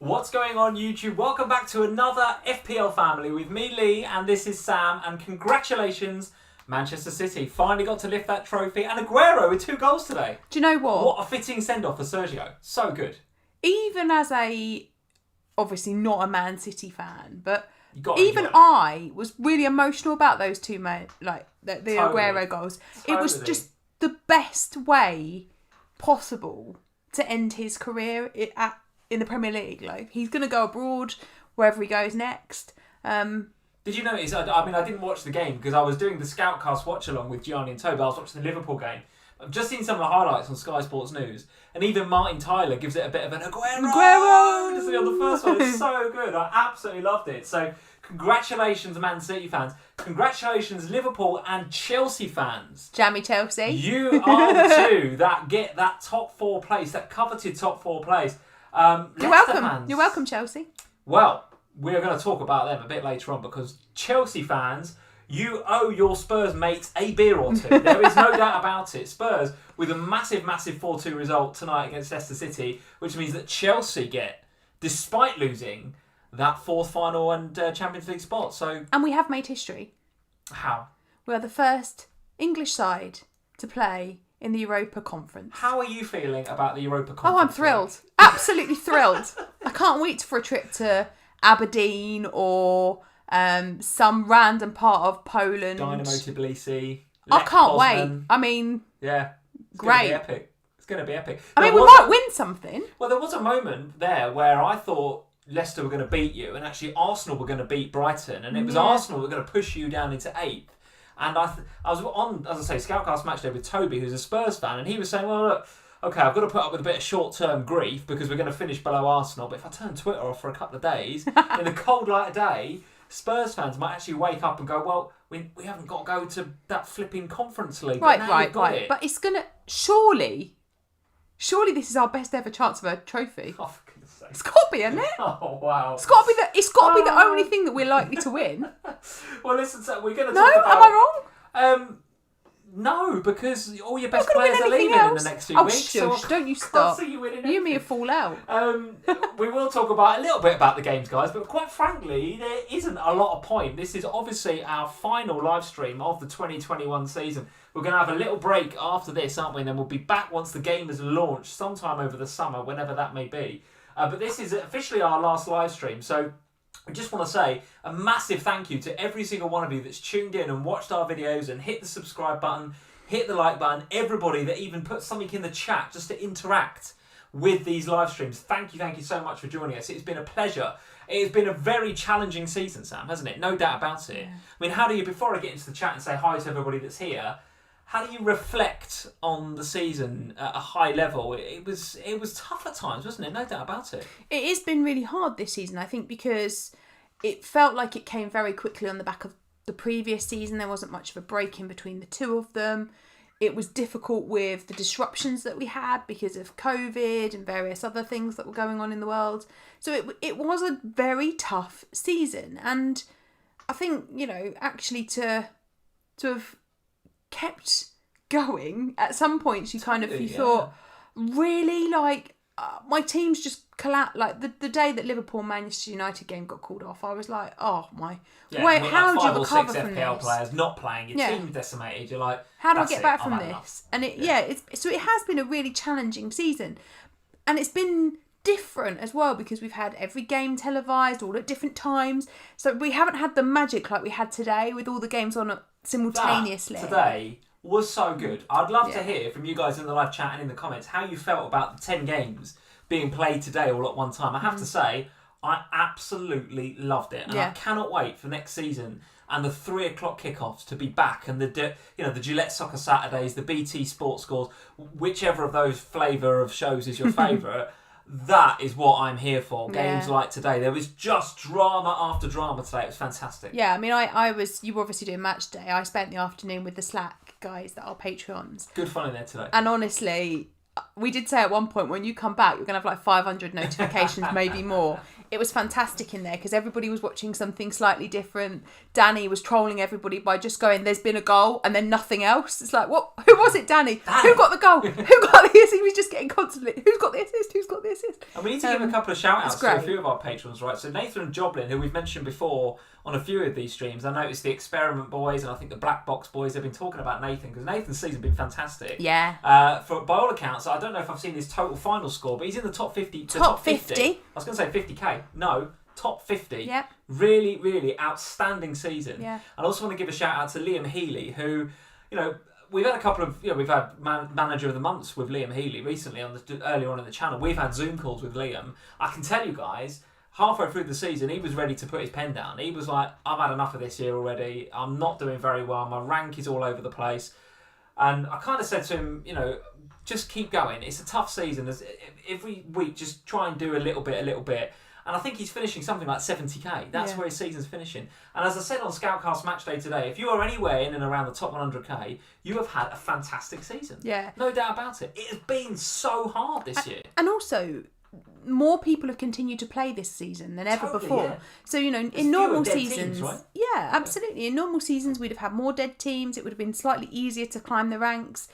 What's going on, YouTube? Welcome back to another FPL Family with me, Lee, and this is Sam. And congratulations, Manchester City finally got to lift that trophy. And Aguero with 2 goals today. Do you know what? What a fitting send-off for Sergio. So good. Even as obviously not a Man City fan, but even I was really emotional about those two men, like the Aguero goals. Totally. It was just the best way possible to end his career in the Premier League. Like, he's going to go abroad wherever he goes next. Did you notice? I didn't watch the game because I was doing the Scoutcast watch along with Gianni and Toby. I was watching the Liverpool game. I've just seen some of the highlights on Sky Sports News, and even Martin Tyler gives it a bit of an Aguero! Just on the first one. It's so good. I absolutely loved it. So, congratulations, Man City fans. Congratulations, Liverpool and Chelsea fans. Jammy Chelsea. You are the two that get that top 4 place, that coveted top 4 place. You're welcome. Fans, you're welcome, Chelsea. Well, we're going to talk about them a bit later on because Chelsea fans, you owe your Spurs mates a beer or two. There is no doubt about it. Spurs with a massive 4-2 result tonight against Leicester City, which means that Chelsea get, despite losing, that 4th final and Champions League spot. And we have made history. How? We are the first English side to play in the Europa Conference. How are you feeling about the Europa Conference? Oh, I'm thrilled. Absolutely thrilled. I can't wait for a trip to Aberdeen or some random part of Poland. Dynamo Tbilisi. I can't wait. I mean, yeah, great. It's going to be epic. I mean, we might win something. Well, there was a moment there where I thought Leicester were going to beat you, and actually Arsenal were going to beat Brighton, and it was Arsenal that were going to push you down into 8th. And I was on, as I say, Scoutcast Matchday with Toby, who's a Spurs fan, and he was saying, well, look, okay, I've got to put up with a bit of short-term grief because we're going to finish below Arsenal, but if I turn Twitter off for a couple of days, in the cold light of day, Spurs fans might actually wake up and go, well, we haven't got to go to that flipping Conference League. Right. But it's going to, surely this is our best ever chance of a trophy. Oh, for goodness sake. It's got to be, isn't it? Oh, wow. It's got to be the only thing that we're likely to win. Well, listen, so we're going to talk about... No, am I wrong? No, because all your best players are leaving in the next 2 weeks. Shush, so don't you stop. You and me will fall out. We will talk about a little bit about the games, guys, but quite frankly, there isn't a lot of point. This is obviously our final live stream of the 2021 season. We're going to have a little break after this, aren't we? And then we'll be back once the game is launched, sometime over the summer, whenever that may be. But this is officially our last live stream, so I just want to say a massive thank you to every single one of you that's tuned in and watched our videos and hit the subscribe button, hit the like button, everybody that even put something in the chat just to interact with these live streams. Thank you so much for joining us. It's been a pleasure. It's been a very challenging season, Sam, hasn't it? No doubt about it. Yeah. I mean, how do you, before I get into the chat and say hi to everybody that's here, how do you reflect on the season at a high level? It was tough at times, wasn't it? No doubt about it. It has been really hard this season, I think, because it felt like it came very quickly on the back of the previous season. There wasn't much of a break in between the two of them. It was difficult with the disruptions that we had because of COVID and various other things that were going on in the world. So it was a very tough season. And I think, actually to have kept going at some points, you thought, really, my team's just collapsed. Like the day that Liverpool Manchester United game got called off, I was like, oh my, wait, how do you recover from this? 5 or 6 FPL players not playing, your team's decimated. You're like, how do I get back from this? And it has been a really challenging season, and it's been different as well because we've had every game televised all at different times. So we haven't had the magic like we had today with all the games on simultaneously. Today was so good. I'd love to hear from you guys in the live chat and in the comments how you felt about the 10 games being played today all at one time. I have to say, I absolutely loved it. And I cannot wait for next season and the 3 o'clock kickoffs to be back, and the Gillette Soccer Saturdays, the BT Sports Scores, whichever of those flavour of shows is your favourite. That is what I'm here for. Games like today. There was just drama after drama today. It was fantastic. Yeah, I mean, you were obviously doing match day. I spent the afternoon with the Slack guys that are Patreons. Good fun in there today. And honestly, we did say at one point, when you come back, you're going to have like 500 notifications, maybe more. It was fantastic in there because everybody was watching something slightly different. Danny was trolling everybody by just going, there's been a goal, and then nothing else. It's like, what? Who was it, Danny? Who got the goal? Who got the assist? He was just getting constantly, who's got the assist? Who's got the assist? And we need to give a couple of shout-outs to a few of our patrons, right? So Nathan Joblin, who we've mentioned before on a few of these streams, I noticed the Experiment boys and I think the Black Box boys have been talking about Nathan because Nathan's season's been fantastic. Yeah. By all accounts, I don't know if I've seen his total final score, but he's in the top 50. Top 50? I was going to say 50k. No, top 50. Yep. Really, really outstanding season. Yeah. I also want to give a shout out to Liam Healy, who, we've had a couple of, we've had Manager of the Months with Liam Healy recently earlier on in the channel. We've had Zoom calls with Liam. I can tell you guys, halfway through the season, he was ready to put his pen down. He was like, I've had enough of this year already. I'm not doing very well. My rank is all over the place. And I kind of said to him, just keep going. It's a tough season. Every week, just try and do a little bit. And I think he's finishing something like 70k. That's where his season's finishing. And as I said on Scoutcast Matchday today, if you are anywhere in and around the top 100k, you have had a fantastic season. Yeah. No doubt about it. It has been so hard this year. And also, more people have continued to play this season than ever before. Yeah. So, in normal seasons... Teams, right? Yeah, absolutely. In normal seasons, we'd have had more dead teams. It would have been slightly easier to climb the ranks.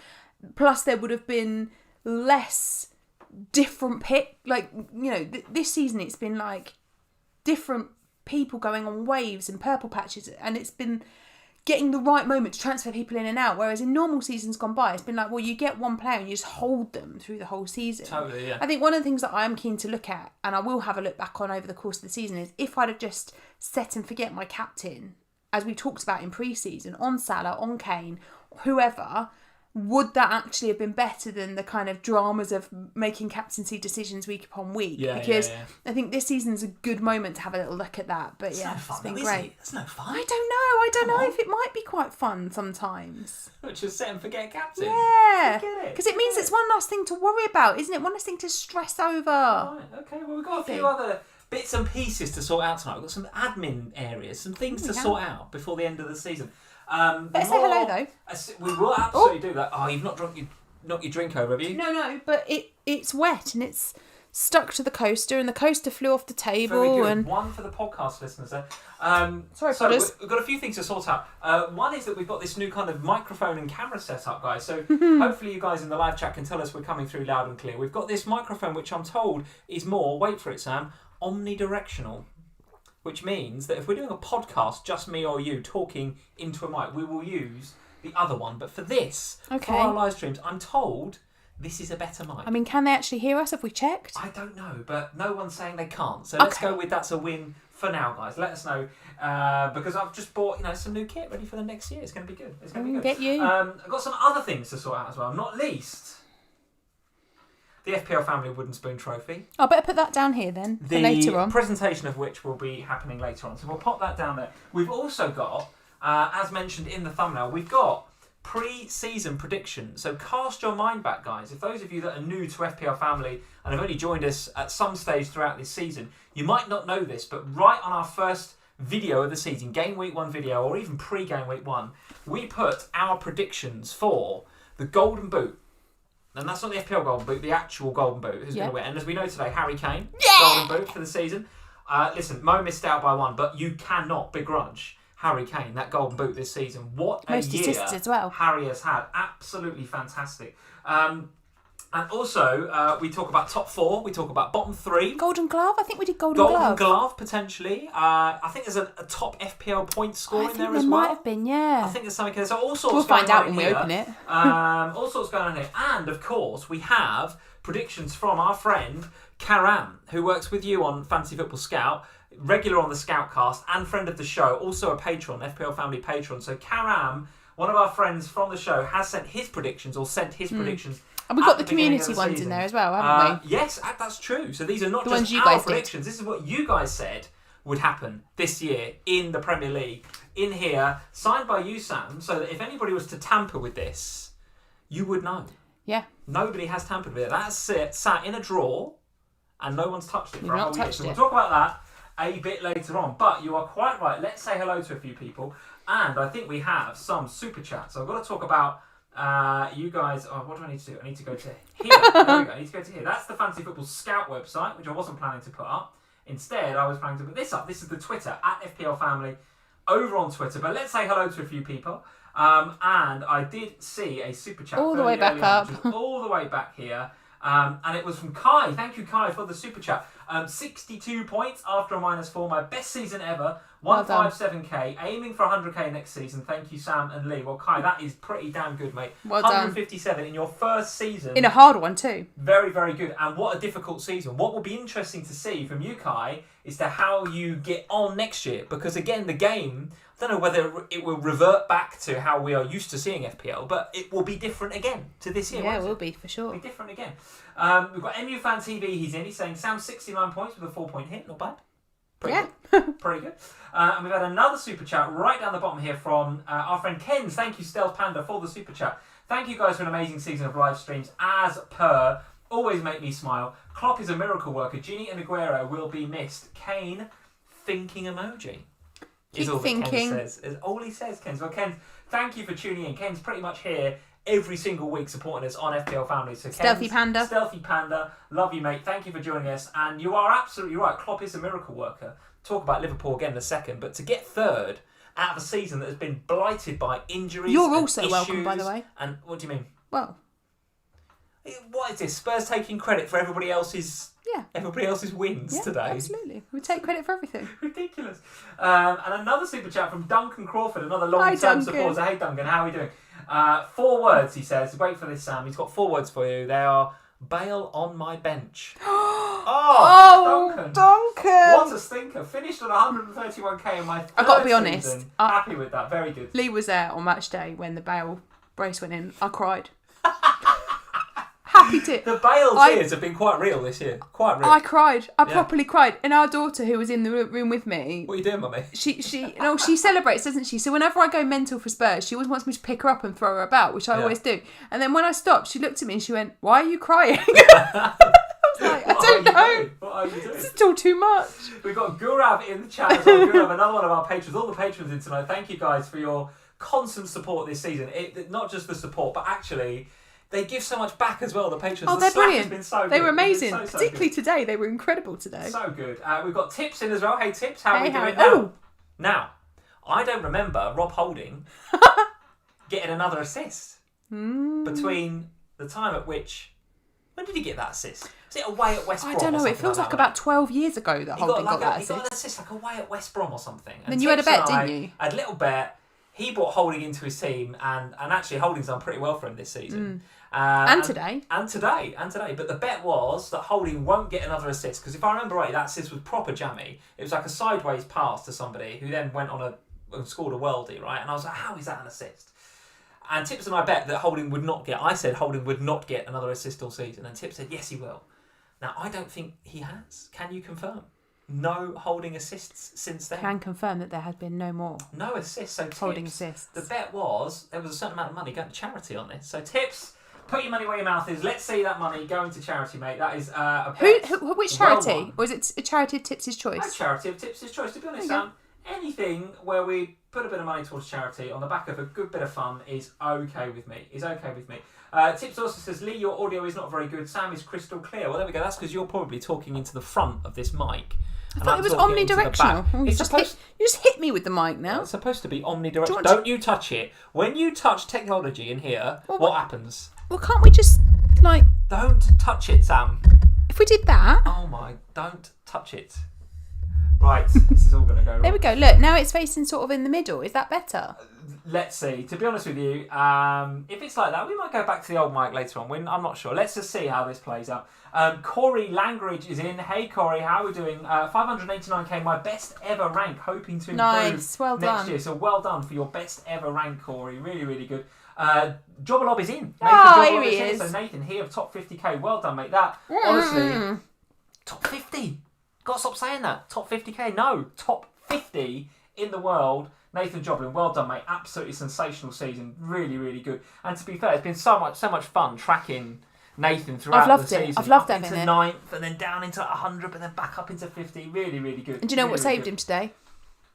Plus, there would have been less different pick. This season, it's been like different people going on waves and purple patches. And it's been getting the right moment to transfer people in and out. Whereas in normal seasons gone by, it's been like, well, you get one player and you just hold them through the whole season. Totally, yeah. I think one of the things that I am keen to look at, and I will have a look back on over the course of the season, is if I'd have just set and forget my captain, as we talked about in pre-season, on Salah, on Kane, whoever, would that actually have been better than the kind of dramas of making captaincy decisions week upon week? Because I think this season's a good moment to have a little look at that. But it's it's been great. It's no fun. I don't know if it might be quite fun sometimes. Just set and forget captain. Yeah. Because it means it's one less thing to worry about, isn't it? One less thing to stress over. Right, okay. Well, we've got a few other bits and pieces to sort out tonight. We've got some admin areas, some things to sort out before the end of the season. Better say hello though. We will absolutely do that. Oh, you've not knocked your drink over, have you? No, but it's wet and it's stuck to the coaster, and the coaster flew off the table. Very good. And one for the podcast listeners there. Sorry, so Podders. we've got a few things to sort out. One is that we've got this new kind of microphone and camera setup, guys. So hopefully you guys in the live chat can tell us we're coming through loud and clear. We've got this microphone, which I'm told is more, wait for it, Sam, omnidirectional. Which means that if we're doing a podcast, just me or you talking into a mic, we will use the other one. But for this, for our live streams, I'm told this is a better mic. I mean, can they actually hear us? Have we checked? I don't know, but no one's saying they can't. So let's go with that's a win for now, guys. Let us know. Because I've just bought some new kit ready for the next year. It's going to be good. It's going to be good. Get you. I've got some other things to sort out as well, not least the FPL Family Wooden Spoon Trophy. I better put that down here then, for later on. The presentation of which will be happening later on. So we'll pop that down there. We've also got, as mentioned in the thumbnail, we've got pre-season predictions. So cast your mind back, guys. If those of you that are new to FPL Family and have only joined us at some stage throughout this season, you might not know this, but right on our first video of the season, Game Week 1 video, or even pre-Game Week 1, we put our predictions for the Golden Boot. And that's not the FPL Golden Boot, the actual Golden Boot who's going to win. And as we know today, Harry Kane, Golden Boot for the season. Listen, Mo missed out by one, but you cannot begrudge Harry Kane that Golden Boot this season. What a Most year assists as well. Harry has had. Absolutely fantastic. And also, we talk about top 4, we talk about bottom 3. Golden Glove? I think we did Golden Glove. Golden Glove, potentially. I think there's a top FPL point score in there as well. Might have been, yeah. I think there's something. So all sorts we'll going find out on when here. we open it. All sorts going on here. And, of course, we have predictions from our friend Karam, who works with you on Fantasy Football Scout, regular on the Scoutcast, and friend of the show, also a patron, FPL Family patron. So Karam, one of our friends from the show, has sent his predictions, predictions. And we've got the community ones in there as well, haven't we? Yes, that's true. So these are not the just ones you our guys predictions. did. This is what you guys said would happen this year in the Premier League. In here, signed by you, Sam, so that if anybody was to tamper with this, you would know. Yeah. Nobody has tampered with it. That's sat in a drawer, and no one's touched it for a whole year. So we'll it. talk about that a bit later on. But you are quite right. Let's say hello to a few people. And I think we have some super chats. So I've got to talk about You guys, what do I need to do? I need to go to here. There we go. I need to go to here. That's the Fantasy Football Scout website, which I wasn't planning to put up. Instead, I was planning to put this up. This is the Twitter, at FPL Family, over on Twitter. But let's say hello to a few people. And I did see a super chat. All the way back up. All the way back here. And it was from Kai. Thank you, Kai, for the super chat. 62 points after a -4. My best season ever. 157k. Aiming for 100k next season. Thank you, Sam and Lee. Well, Kai, that is pretty damn good, mate. Well done. 157 in your first season. In a hard one, too. Very, very good. And what a difficult season. What will be interesting to see from you, Kai, is to how you get on next year. Because, again, the game, I don't know whether it will revert back to how we are used to seeing FPL, but it will be different again to this year. Yeah, it will be, for sure. It'll be different again. We've got MU Fan TV. He's in. He's saying, Sam, 69 points with a 4-point hit. Not bad. Pretty good. Pretty good. And we've had another super chat right down the bottom here from our friend Ken's. Thank you, Stealth Panda, for the super chat. Thank you guys for an amazing season of live streams. As per, always make me smile. Klopp is a miracle worker. Gini and Aguero will be missed. Kane, thinking emoji. Keep is all thinking. That Ken says. Is all he says, Ken. Well, Ken, thank you for tuning in. Ken's pretty much here every single week supporting us on FPL Family. So Stealthy Panda. Stealthy Panda. Love you, mate. Thank you for joining us. And you are absolutely right. Klopp is a miracle worker. Talk about Liverpool again in a second. But to get third out of a season that has been blighted by injuries. You're also welcome, by the way. And what do you mean? Well, what is this? Spurs taking credit for everybody else's wins today. Absolutely. We take credit for everything. Ridiculous. And another super chat from Duncan Crawford, another long-term supporter. Hey, Duncan, how are we doing? 4 words, he says. Wait for this, Sam. He's got 4 words for you. They are Bale on my bench. Duncan. What a stinker. Finished on 131k in my third I've got to be honest. Season. Happy with that. Very good. Lee was there on match day when the Bale brace went in. I cried. Happy to. The Bale tears have been quite real this year. Quite real. I cried. I properly cried. And our daughter, who was in the room with me. What are you doing, mummy? She celebrates, doesn't she? So whenever I go mental for Spurs, she always wants me to pick her up and throw her about, which I always do. And then when I stopped, she looked at me and she went, "Why are you crying?" I was like, I don't know. What are you doing? This is still too much. We've got Gurav in the chat as well. Gurav, another one of our patrons. All the patrons in tonight. Thank you guys for your constant support this season. Not just the support, but actually they give so much back as well. The patrons. Oh, they're brilliant. Been so good. They were amazing, so particularly good. today. They were incredible today. So good. We've got Tips in as well. Hey Tips, how are we doing now? Now, I don't remember Rob Holding getting another assist between the time at which. When did he get that assist? Was it away at West Brom? I don't know. It feels like about 12 years ago that Holding got that assist. He got an assist like away at West Brom or something. And then you had a bet, didn't you? I had a little bet. He brought Holding into his team, and actually Holding's done pretty well for him this season. And today. And today. But the bet was that Holding won't get another assist, because if I remember right, that assist was proper jammy. It was like a sideways pass to somebody who then went on and scored a worldie, right? And I was like, how is that an assist? And Tips and I bet that Holding would not get. I said Holding would not get another assist all season, and Tips said yes, he will. Now I don't think he has. Can you confirm? No Holding assists since then. Can confirm that there has been no more. No assists. So Tips, Holding assists. The bet was there was a certain amount of money going to charity on this. So Tips, put your money where your mouth is. Let's see that money going to charity, mate. That is a bet. Which charity? Or is it a charity of Tips' choice? No charity of Tips' choice. To be honest, Sam, anything where we put a bit of money towards charity on the back of a good bit of fun is okay with me. Tips also says, Lee, your audio is not very good. Sam is crystal clear. Well, there we go. That's because you're probably talking into the front of this mic. I thought it was omnidirectional. You just hit me with the mic now. It's supposed to be omnidirectional. Don't you touch it. When you touch technology in here, what happens? Well, can't we just, Don't touch it, Sam. If we did that... Oh my, don't touch it. Right, this is all going to go wrong. There we go. Look, now it's facing sort of in the middle. Is that better? Let's see. To be honest with you, if it's like that, we might go back to the old mic later on. I'm not sure. Let's just see how this plays out. Corey Langridge is in. Hey, Corey, how are we doing? 589k, my best ever rank, hoping to improve next year. So well done for your best ever rank, Corey. Really, really good. Jobalob is in. Here he is. So Nathan, here of top 50k. Well done, mate. That, honestly, top 50. Got to stop saying that. Top 50k. No, top 50 in the world. Nathan Joblin, well done, mate. Absolutely sensational season. Really, really good. And to be fair, it's been so much fun tracking Nathan throughout the season. I've loved having into 9th and then down into 100, but then back up into 50. Really, really good. And do you know really, what really saved him today?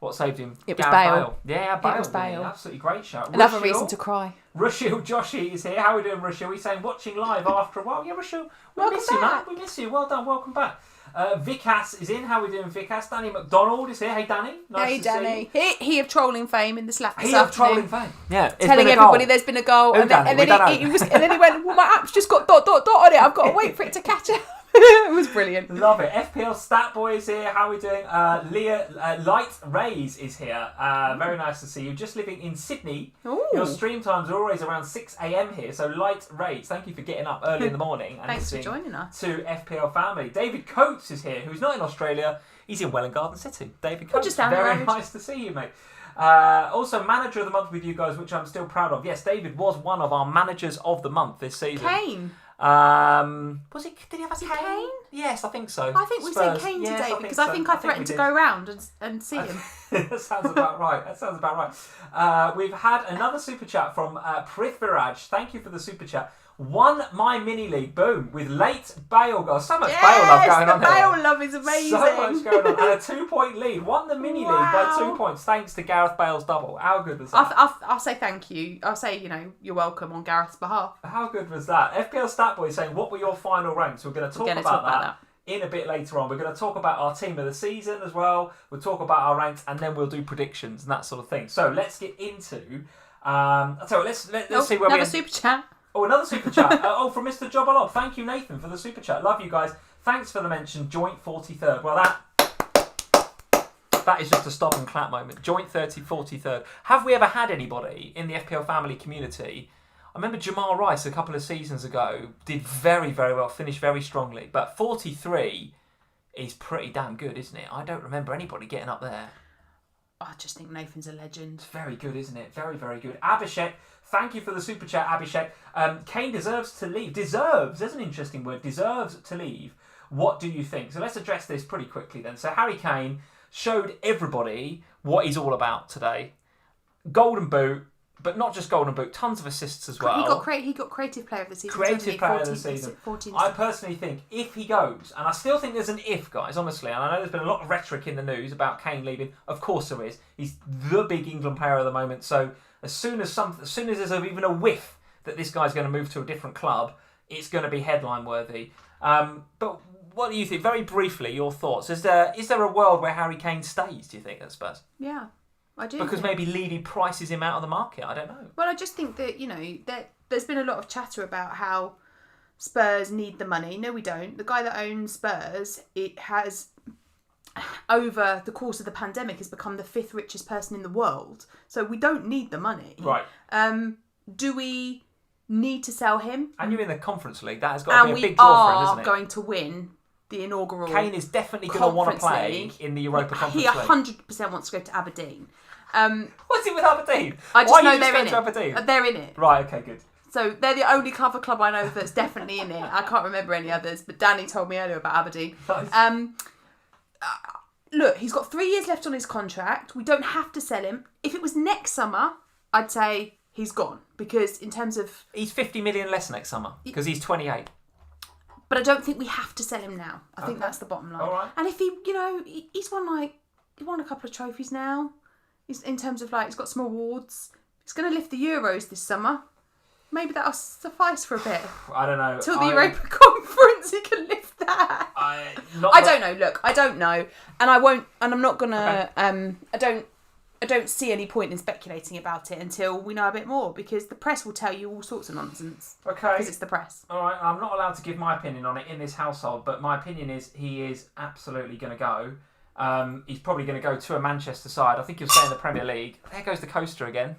What saved him? It was Gareth Bale. Yeah, Bale. It was Bale. Absolutely great shout. Another reason to cry. Rushil Joshi is here. How are we doing, Rushil? He's saying watching live after a while. Yeah, Rushil, we miss you, man. We miss you. Well done. Welcome back. Vikas is in. How are we doing, Vikas? Danny McDonald is here. Hey, Danny. Nice to see you. He of trolling fame in the Slack this He of afternoon. trolling fame. Yeah. Telling everybody there's been a goal. And then he went, well, my app's just got ... on it. I've got to wait for it to catch up. It was brilliant. Love it. FPL Stat Boy is here. How are we doing? Leah Light Rays is here. Very nice to see you. Just living in Sydney. Ooh. Your stream times are always around 6 a.m. here. So Light Rays, thank you for getting up early in the morning. And Thanks for joining us. To FPL Family. David Coates is here, who's not in Australia. He's in Welwyn Garden City. David Coates, just down the very road. nice to see you, mate. Also, Manager of the Month with you guys, which I'm still proud of. Yes, David was one of our Managers of the Month this season. Kane. Was it? Did he have a Kane? Yes, I think so. I think we said Kane today because I think I threatened to go round and see him. That sounds about right. We've had another super chat from Prithviraj. Thank you for the super chat. Won my mini league, boom, with late Bale goals. So much Bale love going on here. Bale love is amazing. So much going on. And a 2-point lead. Won the mini league by 2 points thanks to Gareth Bale's double. How good was that? I'll say thank you. I'll say, you're welcome on Gareth's behalf. How good was that? FPL Statboy saying, what were your final ranks? We're going to talk about that in a bit later on. We're going to talk about our team of the season as well. We'll talk about our ranks and then we'll do predictions and that sort of thing. So let's get into... I'll tell you what, let's see where another super chat. Oh, another super chat. From Mr. Jobalob. Thank you, Nathan, for the super chat. Love you guys. Thanks for the mention. Joint 43rd. Well, that is just a stop and clap moment. Joint 43rd. Have we ever had anybody in the FPL family community? I remember Jamal Rice a couple of seasons ago did very, very well, finished very strongly. But 43 is pretty damn good, isn't it? I don't remember anybody getting up there. I just think Nathan's a legend. It's very good, isn't it? Very, very good. Abhishek, thank you for the super chat, Abhishek. Kane deserves to leave. Deserves, there's an interesting word. Deserves to leave. What do you think? So let's address this pretty quickly then. So Harry Kane showed everybody what he's all about today. Golden Boot, but not just Golden Boot, tons of assists as well. He got Creative Player of the Season. Creative Player of the Season. I personally think if he goes, and I still think there's an if, guys, honestly, and I know there's been a lot of rhetoric in the news about Kane leaving. Of course there is. He's the big England player at the moment, so as soon as there's even a whiff that this guy's going to move to a different club, it's going to be headline worthy. But what do you think? Very briefly, your thoughts. Is there a world where Harry Kane stays, do you think, at Spurs? Yeah, I do. Because maybe Levy prices him out of the market. I don't know. Well, I just think that, there's been a lot of chatter about how Spurs need the money. No, we don't. The guy that owns Spurs, it has, over the course of the pandemic, has become the 5th richest person in the world. So we don't need the money. Right. Do we need to sell him? And you're in the Conference League. That has got to be a big draw for him, isn't it? And we are going to win the inaugural Kane is definitely going to want to play in the Europa Conference League. He 100% wants to go to Aberdeen. What's it with Aberdeen? I just know they're in it. Aberdeen? They're in it. Right, okay, good. So they're the only cover club I know that's definitely in it. I can't remember any others, but Danny told me earlier about Aberdeen. Nice. Look, he's got 3 years left on his contract. We don't have to sell him. If it was next summer, I'd say he's gone. Because in terms of... He's 50 million less next summer because he's 28. But I don't think we have to sell him now. I think that's the bottom line. All right. And if he's won a couple of trophies now. He's in terms of he's got some awards. He's going to lift the Euros this summer. Maybe that'll suffice for a bit. I don't know. Till the Europa Conference, he can lift that. I don't know. Look, I don't know, and I won't, and I'm not gonna. Okay. I don't see any point in speculating about it until we know a bit more, because the press will tell you all sorts of nonsense. Okay. Because it's the press. All right. I'm not allowed to give my opinion on it in this household, but my opinion is he is absolutely going to go. He's probably going to go to a Manchester side. I think he'll stay in the Premier League. There goes the coaster again.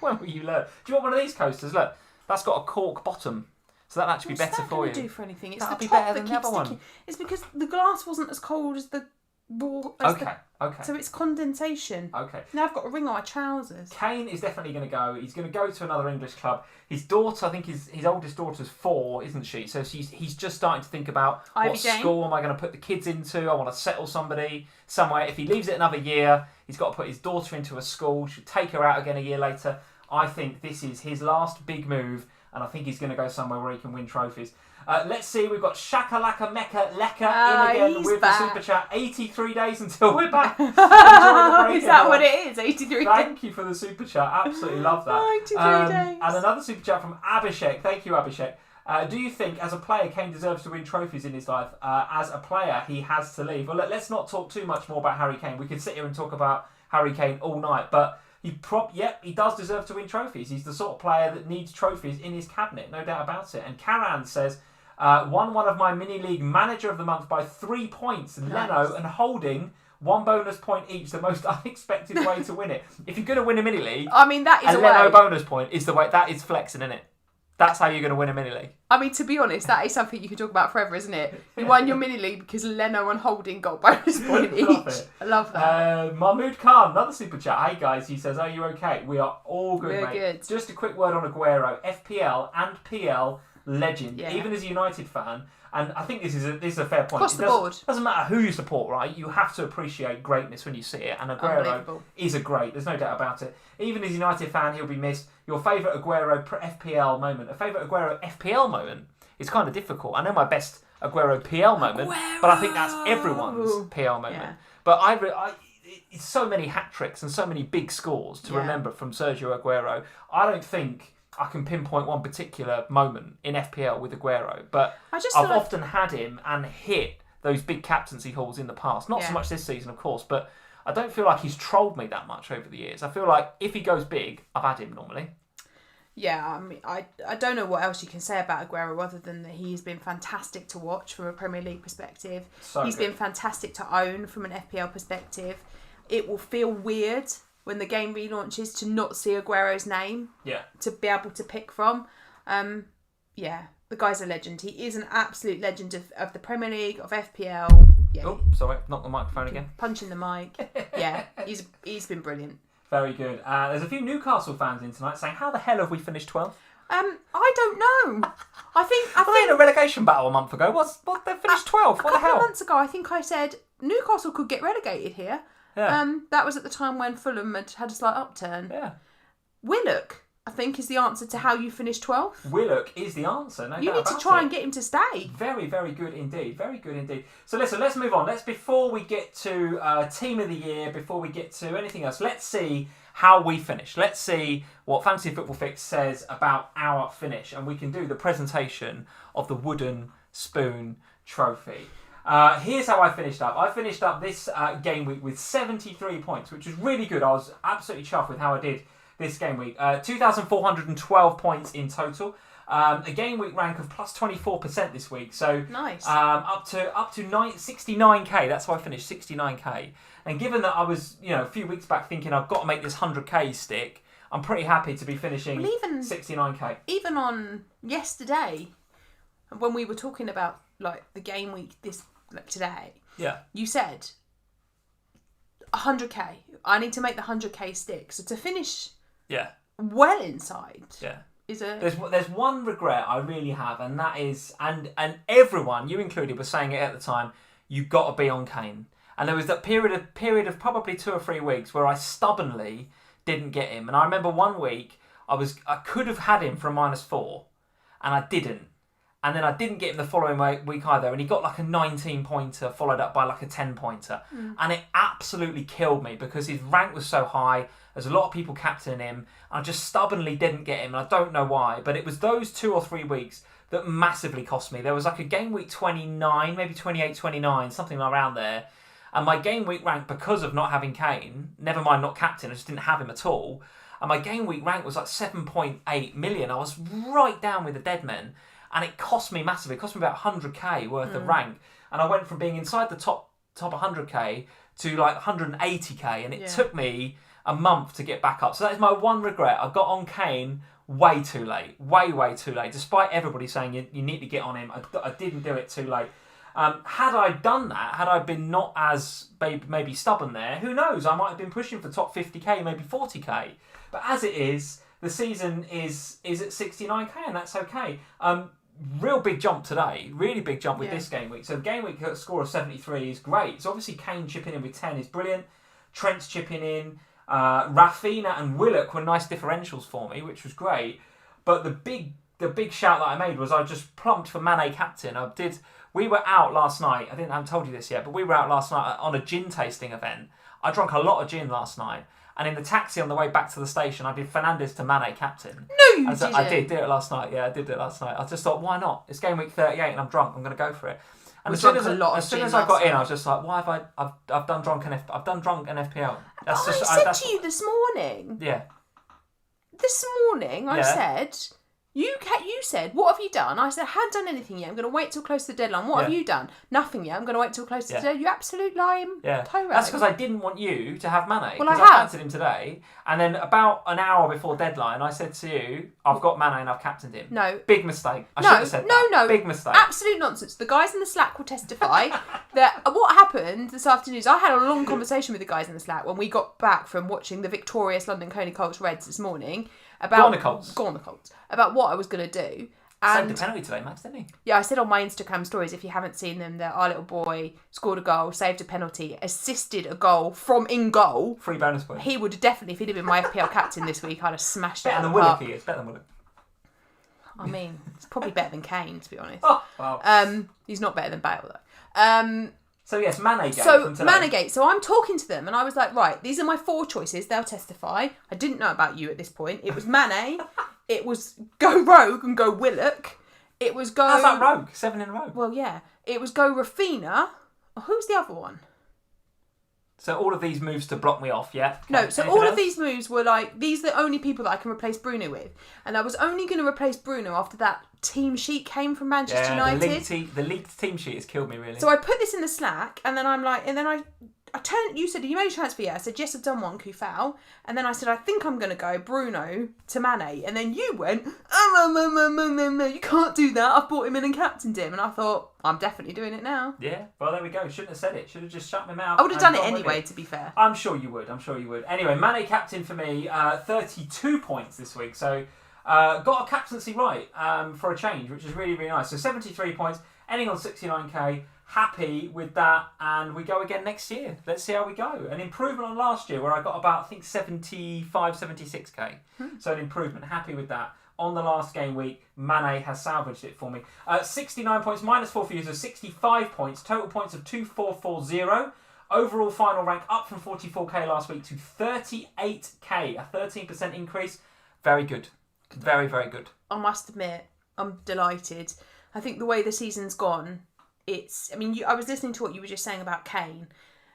When will you learn? Do you want one of these coasters? Look, that's got a cork bottom, so that'll actually be better for you. What's that going to do for anything? It's That'll the be top better that than the keeps other sticking. one. It's because the glass wasn't as cold as the wall. Okay. So it's condensation. Okay. Now I've got a ring on my trousers. Kane is definitely going to go. He's going to go to another English club. His daughter, I think his oldest daughter's 4, isn't she? So he's just starting to think about what school am I going to put the kids into? I want to settle somebody somewhere. If he leaves it another year, he's got to put his daughter into a school. Should take her out again a year later. I think this is his last big move, and I think he's going to go somewhere where he can win trophies. Let's see, we've got Shakalaka Mecca Leka in again with back. the super chat. 83 days until we're back. Is that what it is? 83 Thank you for the super chat. Absolutely love that. 83 days. And another super chat from Abhishek. Thank you, Abhishek. Do you think, as a player, Kane deserves to win trophies in his life? As a player, he has to leave. Well, let's not talk too much more about Harry Kane. We could sit here and talk about Harry Kane all night, but he does deserve to win trophies. He's the sort of player that needs trophies in his cabinet, no doubt about it. And Karan says, won one of my mini-league manager of the month by 3 points. Nice. Leno and Holding, 1 bonus point each, the most unexpected way to win it. If you're going to win a mini-league, I mean, that is a Leno bonus point is the way. That is flexing, isn't it? That's how you're going to win a mini-league. I mean, to be honest, that is something you can talk about forever, isn't it? You won your mini-league because Leno and Holding got bonus point each. I love that. Mahmood Khan, another super chat. Hey guys, he says, are you okay? We are all good, We're mate. good. Just a quick word on Aguero. FPL and PL legend, Yeah. even as a United fan. And I think this is a fair point. Across the board. Doesn't matter who you support, right? You have to appreciate greatness when you see it. And Aguero is a great. There's no doubt about it. Even as a United fan, he'll be missed. Your favourite Aguero FPL moment. A favourite Aguero FPL moment is kind of difficult. I know my best Aguero PL moment, but I think that's everyone's PL moment. Yeah. But it's so many hat tricks and so many big scores to remember from Sergio Aguero. I don't think I can pinpoint one particular moment in FPL with Aguero, but I've often had him and hit those big captaincy hauls in the past. Not so much this season, of course, but I don't feel like he's trolled me that much over the years. I feel like if he goes big, I've had him normally. Yeah, I mean, I don't know what else you can say about Aguero other than that he's been fantastic to watch from a Premier League perspective. He's been fantastic to own from an FPL perspective. It will feel weird when the game relaunches to not see Aguero's name to be able to pick from. The guy's a legend. He is an absolute legend of the Premier League, of FPL. Yeah. Oh, sorry, knocked the microphone again. Punching the mic. Yeah, he's been brilliant. Very good. There's a few Newcastle fans in tonight saying, how the hell have we finished 12th? I don't know. I think in a relegation battle a month ago. They finished 12th. What the hell? A couple of months ago, I think I said Newcastle could get relegated here. Yeah. That was at the time when Fulham had a slight upturn. Yeah. Willock, I think, is the answer to how you finished 12th. Willock is the answer. No, you need to try and get him to stay. Very, very good indeed. Very good indeed. So listen, let's move on. Before we get to Team of the Year, before we get to anything else, let's see how we finish. Let's see what Fantasy Football Fix says about our finish, and we can do the presentation of the wooden spoon trophy. Here's how I finished up. I finished up this game week with 73 points, which was really good. I was absolutely chuffed with how I did this game week. 2,412 points in total. A game week rank of plus 24% this week. So nice. Up to 69k. That's how I finished, 69k. And given that I was, a few weeks back thinking I've got to make this 100k stick, I'm pretty happy to be finishing 69k. Even on yesterday, when we were talking about the game week today, you said 100k. I need to make the 100k stick. So to finish, well inside, is a. There's one regret I really have, and that is, and everyone, you included, was saying it at the time. You've got to be on Kane, and there was that period of probably 2 or 3 weeks where I stubbornly didn't get him, and I remember one week I could have had him for a -4, and I didn't. And then I didn't get him the following week either. And he got a 19-pointer followed up by a 10-pointer. And it absolutely killed me because his rank was so high. There's a lot of people captaining him. I just stubbornly didn't get him. And I don't know why. But it was those 2 or 3 weeks that massively cost me. There was a game week 29, maybe 28, 29, something around there. And my game week rank, because of not having Kane, never mind not captain, I just didn't have him at all. And my game week rank was 7.8 million. I was right down with the dead men. And it cost me massively. It cost me about 100k worth of rank. And I went from being inside the top 100k to 180k. And it took me a month to get back up. So that is my one regret. I got on Kane way too late. Way too late. Despite everybody saying you need to get on him, I didn't do it too late. Had I done that, had I been not as maybe stubborn there, who knows? I might have been pushing for top 50k, maybe 40k. But as it is, the season is at 69k, and that's okay. Real big jump today. Really big jump with this game week. So the game week score of 73 is great. So obviously Kane chipping in with 10 is brilliant. Trent's chipping in. Rafinha and Willock were nice differentials for me, which was great. But the big the big shout that I made was I just plumped for Mane captain. We were out last night. I haven't told you this yet, but we were out last night on a gin tasting event. I drank a lot of gin last night. And in the taxi on the way back to the station, I did Fernandes to Mane captain. No, you didn't. I did do it last night. Yeah, I did it last night. I just thought, why not? It's game week 38 and I'm drunk. I'm going to go for it. And as soon as I got in, I was just like, why have I've done drunk and FPL. That's just, I said to you this morning. Yeah. This morning, I said, you said, what have you done? I said, I hadn't done anything yet. I'm going to wait till close to the deadline. What have you done? Nothing yet. I'm going to wait till close to the deadline. You absolute lying toe rag. That's because I didn't want you to have Mane. Well, I fancied him today. And then about an hour before deadline, I said to you, I've got Mane and I've captained him. No. Big mistake. I shouldn't have said that. No. Big mistake. Absolute nonsense. The guys in the Slack will testify that what happened this afternoon is I had a long conversation with the guys in the Slack when we got back from watching the victorious London Coney Colts Reds this morning. Go on the Colts. About what I was going to do. And saved a penalty today, Max, didn't he? Yeah, I said on my Instagram stories, if you haven't seen them, that our little boy scored a goal, saved a penalty, assisted a goal from in goal. 3 bonus points. He would have definitely, if he'd have been my FPL captain this week, I'd have smashed it out of the park. park. Better than Willock he is, better than Willock. I mean, it's probably better than Kane, to be honest. Oh, wow. He's not better than Bale, though. So yes, Manegate. Manegate. So I'm talking to them and I was like, right, these are my 4 choices. They'll testify. I didn't know about you at this point. It was Mane. It was go Rogue and go Willock. It was go... How's that Rogue? 7 in a row. Well, yeah. It was go Rafinha. Who's the other one? So all of these moves to block me off, yeah? No, so all of these moves were like, these are the only people that I can replace Bruno with. And I was only going to replace Bruno after that team sheet came from Manchester United. The leaked team sheet has killed me, really. So I put this in the Slack, and then I'm like, and then I turned, you said, you made a transfer, yeah? I said, yes, I've done one, Kufal. And then I said, I think I'm going to go Bruno to Mane. And then you went, no, you can't do that. I've brought him in and captained him. And I thought, I'm definitely doing it now. Yeah, well, there we go. Shouldn't have said it. Should have just shut my mouth. I would have done it anyway, to be fair. I'm sure you would. Anyway, Mane captain for me, 32 points this week. So got a captaincy right for a change, which is really, really nice. So 73 points, ending on 69k. Happy with that, and we go again next year. Let's see how we go. An improvement on last year where I got about, I think, 75, 76k. So an improvement. Happy with that. On the last game week, Mane has salvaged it for me. 69 points, minus 4 for you, so 65 points. Total points of 2440. Overall final rank up from 44k last week to 38k. A 13% increase. Very good. Very, very good. I must admit, I'm delighted. I think the way the season's gone, I was listening to what you were just saying about Kane,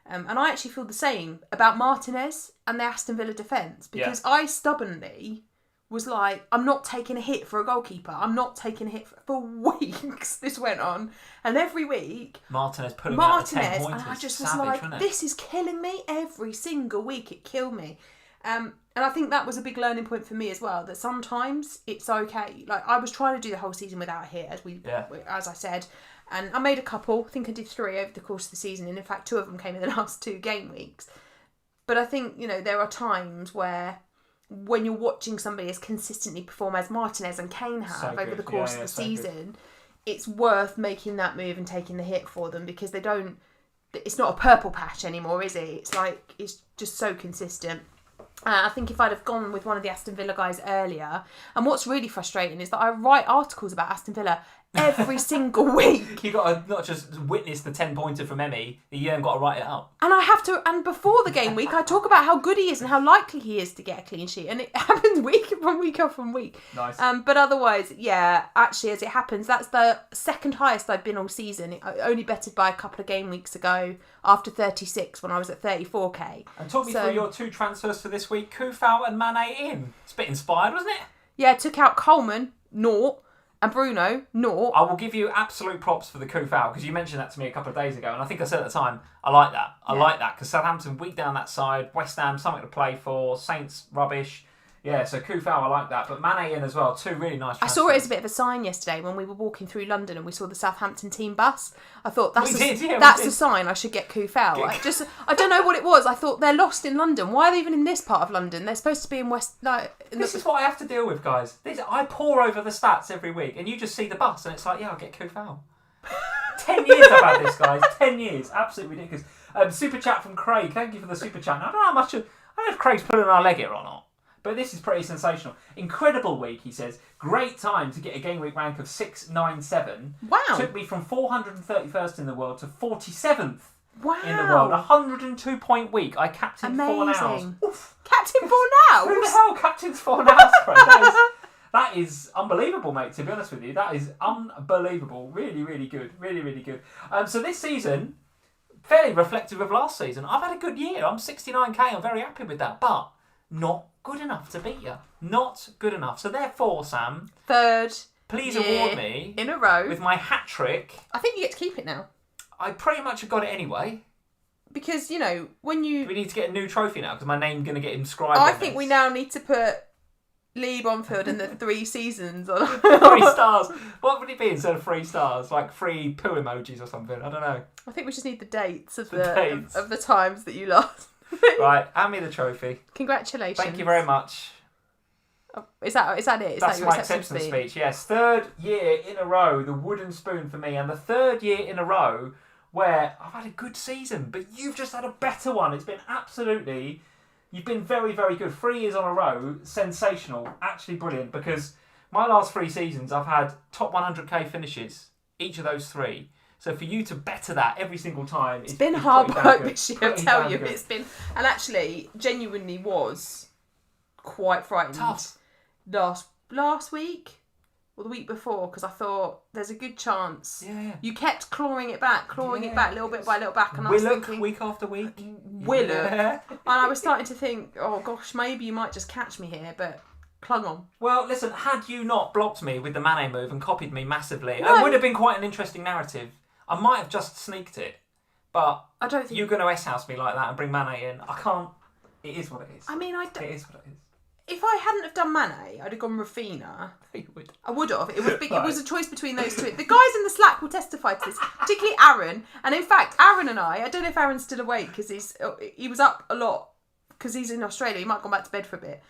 and I actually feel the same about Martinez and the Aston Villa defence, because I stubbornly was like, I'm not taking a hit for a goalkeeper. I'm not taking a hit for weeks. This went on, and every week Martinez out 10 points, and I just was like, this is killing me every single week. It killed me. And I think that was a big learning point for me as well, that sometimes it's okay. Like, I was trying to do the whole season without a hit, as I said. And I made a couple. I think I did 3 over the course of the season. And in fact, 2 of them came in the last 2 game weeks. But I think, there are times where when you're watching somebody as consistently perform as Martinez and Kane have over the course of the season, it's worth making that move and taking the hit for them, because it's not a purple patch anymore, is it? It's just so consistent. I think if I'd have gone with one of the Aston Villa guys earlier, and what's really frustrating is that I write articles about Aston Villa every single week. You got to not just witness the 10-pointer from Emmy, you then got to write it out. And I have to, and before the game week, I talk about how good he is and how likely he is to get a clean sheet, and it happens week on week. Nice. But otherwise, actually, as it happens, that's the second highest I've been all season. I only betted by a couple of game weeks ago after 36 when I was at 34k. And talk me through your 2 transfers for this week, Kufal and Mane in. It's a bit inspired, wasn't it? Yeah, took out Coleman, naught. And Bruno, naught. I will give you absolute props for the Kufal, because you mentioned that to me a couple of days ago, and I think I said at the time, I like that. I like that, because Southampton weak down that side, West Ham something to play for, Saints rubbish. Yeah, so Kufal, I like that. But Mane in as well, 2 really nice transfers. I saw it as a bit of a sign yesterday when we were walking through London and we saw the Southampton team bus. I thought, that's a sign I should get Kufal. I don't know what it was. I thought, they're lost in London. Why are they even in this part of London? They're supposed to be in West... This is what I have to deal with, guys. I pore over the stats every week, and you just see the bus, and it's like, I'll get Kufal. 10 years I've had this, guys. 10 years. Absolutely ridiculous. Super chat from Craig. Thank you for the super chat. Now, I don't know how much... I don't know if Craig's pulling our leg here or not. But this is pretty sensational. Incredible week, he says. Great time to get a game week rank of 697. Wow. Took me from 431st in the world to 47th Wow. in the world. 102 point week. I captained Amazing. Fornals. Oof. Captain Fornals? Who the hell captains Fornals, Craig? That is unbelievable, mate, to be honest with you. That is unbelievable. Really, really good. Really, really good. So this season, fairly reflective of last season. I've had a good year. I'm 69k. I'm very happy with that. But not good enough to beat you. Not good enough. So therefore, Sam, third please year award me in a row with my hat trick. I think you get to keep it now. I pretty much have got it anyway. Because, you know, when you... Do we need to get a new trophy now? Because my name's going to get inscribed I on think this. we now need to put Lee Bonfield and the 3 seasons on. 3 stars. What would it be instead of 3 stars? Like 3 poo emojis or something? I don't know. I think we just need the dates of dates. of the times that you lost. Right, hand me the trophy. Congratulations. Thank you very much. Oh, is that it? That's my acceptance speech? Yes. 3rd year in a row, the wooden spoon for me, and the 3rd year in a row where I've had a good season, but you've just had a better one. It's been absolutely... You've been very, very good. 3 years on a row, sensational, actually brilliant, because my last 3 seasons, I've had top 100k finishes, each of those 3. So for you to better that every single time... It's been hard work this year, I tell you. It's been... And actually, genuinely was quite frightened. Tough. Last week, or the week before, because I thought, there's a good chance. Yeah. You kept clawing it back, little bit by little back, and I was Willock, thinking... week after week. Willock. Yeah. And I was starting to think, oh gosh, maybe you might just catch me here, but clung on. Well, listen, had you not blocked me with the Mane move and copied me massively, No. it would have been quite an interesting narrative. I might have just sneaked it, but I don't think... you're going to S-house me like that and bring Mane in. I can't... It is what it is. I mean, It is what it is. if I hadn't have done Mane, I'd have gone Rafina. You would. I would have. It was big, Right. It was a choice between those two. The guys in the Slack will testify to this, particularly Aaron. And in fact, Aaron and I don't know if Aaron's still awake because he was up a lot because he's in Australia. He might have gone back to bed for a bit.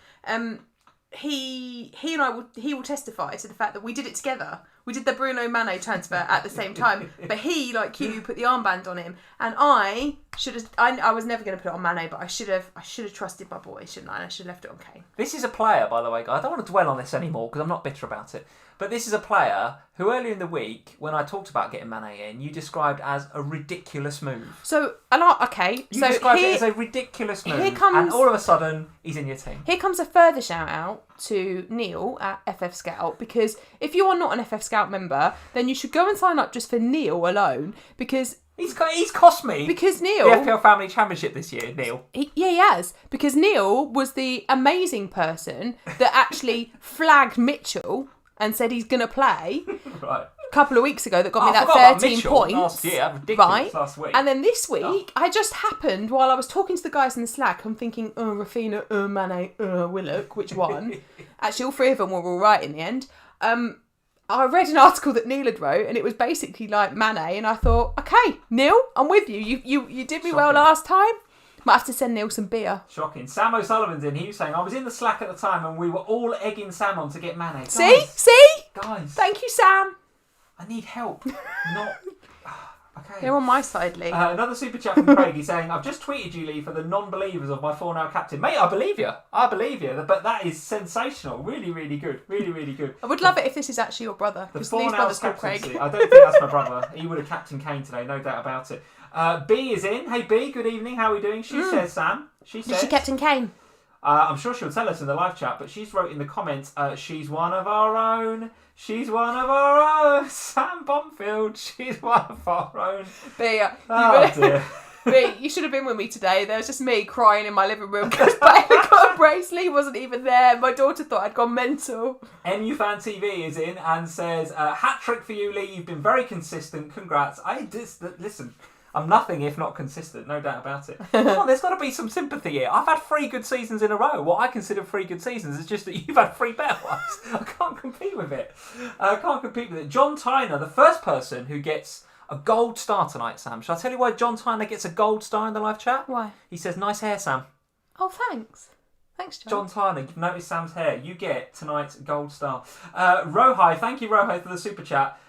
He will testify to the fact that we did it together. We did the Bruno Mane transfer at the same time, but he, like you, put the armband on him, and I should have. I was never going to put it on Mane, but I should have trusted my boy, shouldn't I? And I should have left it on Kane. This is a player, by the way, guys. I don't want to dwell on this anymore because I'm not bitter about it. But this is a player who earlier in the week, when I talked about getting Mane in, you described as a ridiculous move. So, You described it as a ridiculous move, and all of a sudden, he's in your team. Here comes a further shout out to Neil at FF Scout, because if you are not an FF Scout member, then you should go and sign up just for Neil alone, because... He's cost me because Neil, the FPL Family Championship this year, Neil. He has. Because Neil was the amazing person that actually flagged Mitchell and said he's going to play Right. a couple of weeks ago that got me I forgot that about 13 Mitchell points. last year, ridiculous right? last week. And then this week, I just happened, while I was talking to the guys in the Slack, I'm thinking, Rafina, Mane, Willock, which one? Actually, all 3 of them were all right in the end. I read an article that Neil had wrote, and it was basically like Mane, and I thought, okay, Neil, I'm with you. You did me well last time. Might have to send Neil some beer. Shocking. Sam O'Sullivan's in. He was saying, I was in the Slack at the time, and we were all egging Sam on to get Mane. See? Guys. Thank you, Sam. I need help. Not... Okay. They're on my side, Lee. Another super chat from Craig. He's saying, I've just tweeted you, Lee, for the non-believers of my 4-now captain. Mate, I believe you. But that is sensational. Really, really good. Really, really good. I would love it if this is actually your brother. The Because Lee's 4-now brother's called captaincy. Craig. I don't think that's my brother. He would have captained Kane today, no doubt about it. B is in. Hey, B, good evening. How are we doing? She says, Sam. She says... Did she Captain Kane? I'm sure she'll tell us in the live chat, but she's wrote in the comments, she's one of our own. She's one of our own. Sam Bonfield, she's one of our own. B, Dear. B, you should have been with me today. There was just me crying in my living room because Bailey got a brace. Lee wasn't even there. My daughter thought I'd gone mental. MU Fan TV is in and says, hat trick for you, Lee. You've been very consistent. Congrats. Listen. I'm nothing if not consistent, no doubt about it. Come on, there's got to be some sympathy here. I've had 3 good seasons in a row. What I consider 3 good seasons is just that you've had 3 better ones. I can't compete with it. John Tyner, the first person who gets a gold star tonight, Sam. Shall I tell you why John Tyner gets a gold star in the live chat? Why? He says, nice hair, Sam. Oh, thanks. Thanks, John. John Tyner, you've noticed Sam's hair. You get tonight's gold star. Rohai, thank you, Rohai, for the super chat.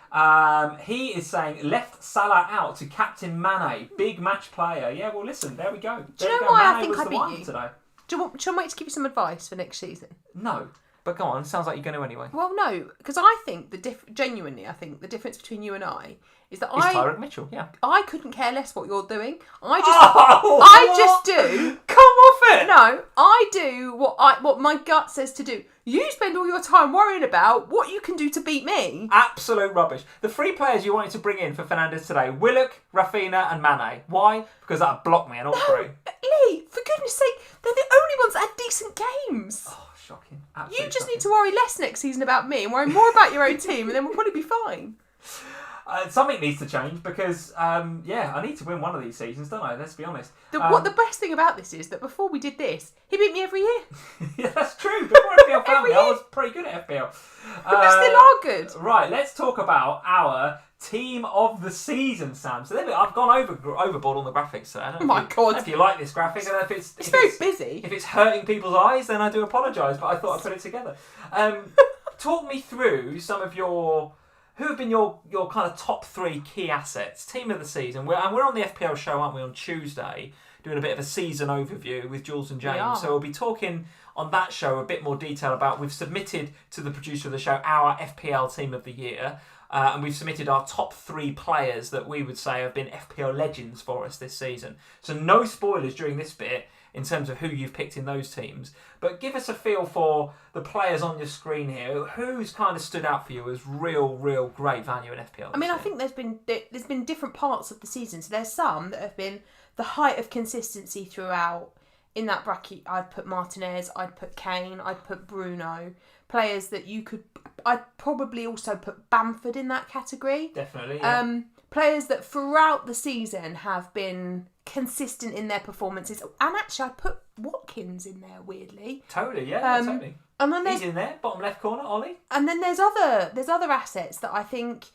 He is saying left Salah out to captain Mane, big match player. Yeah, well, listen, there we go. Do you know why Mane I think was I the beat one you? today. Shall I wait to give you some advice for next season? No, but go on. Sounds like you're going to anyway. Well, no, because I think genuinely, I think the difference between you and I is that It's Tyreek Mitchell, yeah. I couldn't care less what you're doing. I just do. Come off it. No, I do what my gut says to do. You spend all your time worrying about what you can do to beat me. Absolute rubbish. The 3 players you wanted to bring in for Fernandes today: Willock, Rafinha, and Mane. Why? Because that blocked me on all 3. Lee, for goodness sake, they're the only ones that had decent games. Oh, shocking. Absolutely You just shocking. need to worry less next season about me and worry more about your own team, and then we'll probably be fine. Something needs to change because, I need to win one of these seasons, don't I? Let's be honest. The best thing about this is that before we did this, he beat me every year. Yeah, that's true. Before FPL Family, I was pretty good at FPL. We still are good. Right, let's talk about our team of the season, Sam. So I've gone overboard on the graphics today. Oh my God. If you like this graphic, and if It's very busy. If it's hurting people's eyes, then I do apologise, but I thought I'd put it together. Talk me through some of who have been your kind of top 3 key assets, team of the season. We're on the FPL show, aren't we, on Tuesday, doing a bit of a season overview with Jules and James. So we'll be talking on that show a bit more detail about, we've submitted to the producer of the show our FPL team of the year, and we've submitted our top 3 players that we would say have been FPL legends for us this season. So no spoilers during this bit in terms of who you've picked in those teams. But give us a feel for the players on your screen here. Who's kind of stood out for you as real great value in FPL? I mean, I think there's been different parts of the season. So there's some that have been the height of consistency throughout. In that bracket, I'd put Martinez, I'd put Kane, I'd put Bruno. Players that you could... I'd probably also put Bamford in that category. Definitely, yeah. Players that throughout the season have been consistent in their performances. And actually, I put Watkins in there, weirdly. Totally, yeah, totally. And then he's in there, bottom left corner, Ollie. And then there's other assets that I think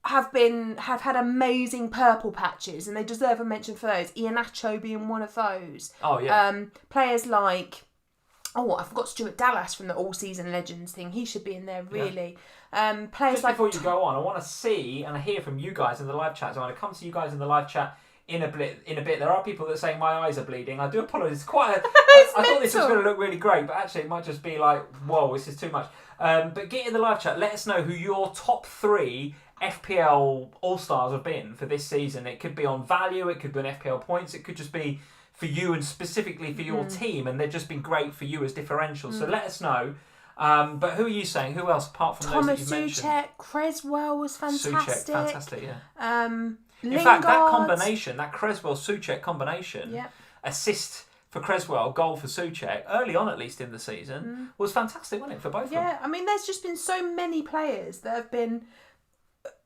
have had amazing purple patches, and they deserve a mention for those. Iheanacho being one of those. Oh yeah. Players like, I forgot Stuart Dallas from the All Season Legends thing. He should be in there, really. Yeah. Players Just like before you go on, I want to see and hear from you guys in the live chat. So I want to come to you guys in the live chat in a bit. There are people that say my eyes are bleeding. I do apologise. It's quite. I thought this was going to look really great, but actually it might just be like, whoa, this is too much. But get in the live chat. Let us know who your top 3 FPL All-Stars have been for this season. It could be on value, it could be on FPL points, it could just be for you and specifically for your team, and they've just been great for you as differentials. So let us know. But who are you saying? Who else apart from those that you've mentioned? Thomas Souček, Creswell was fantastic. Souček, fantastic, yeah. Lingard. In fact, that combination, that Creswell-Souček combination, Yep. assist for Creswell, goal for Souček, early on at least in the season, was fantastic, wasn't it, for both of them? Yeah, I mean, there's just been so many players that have been...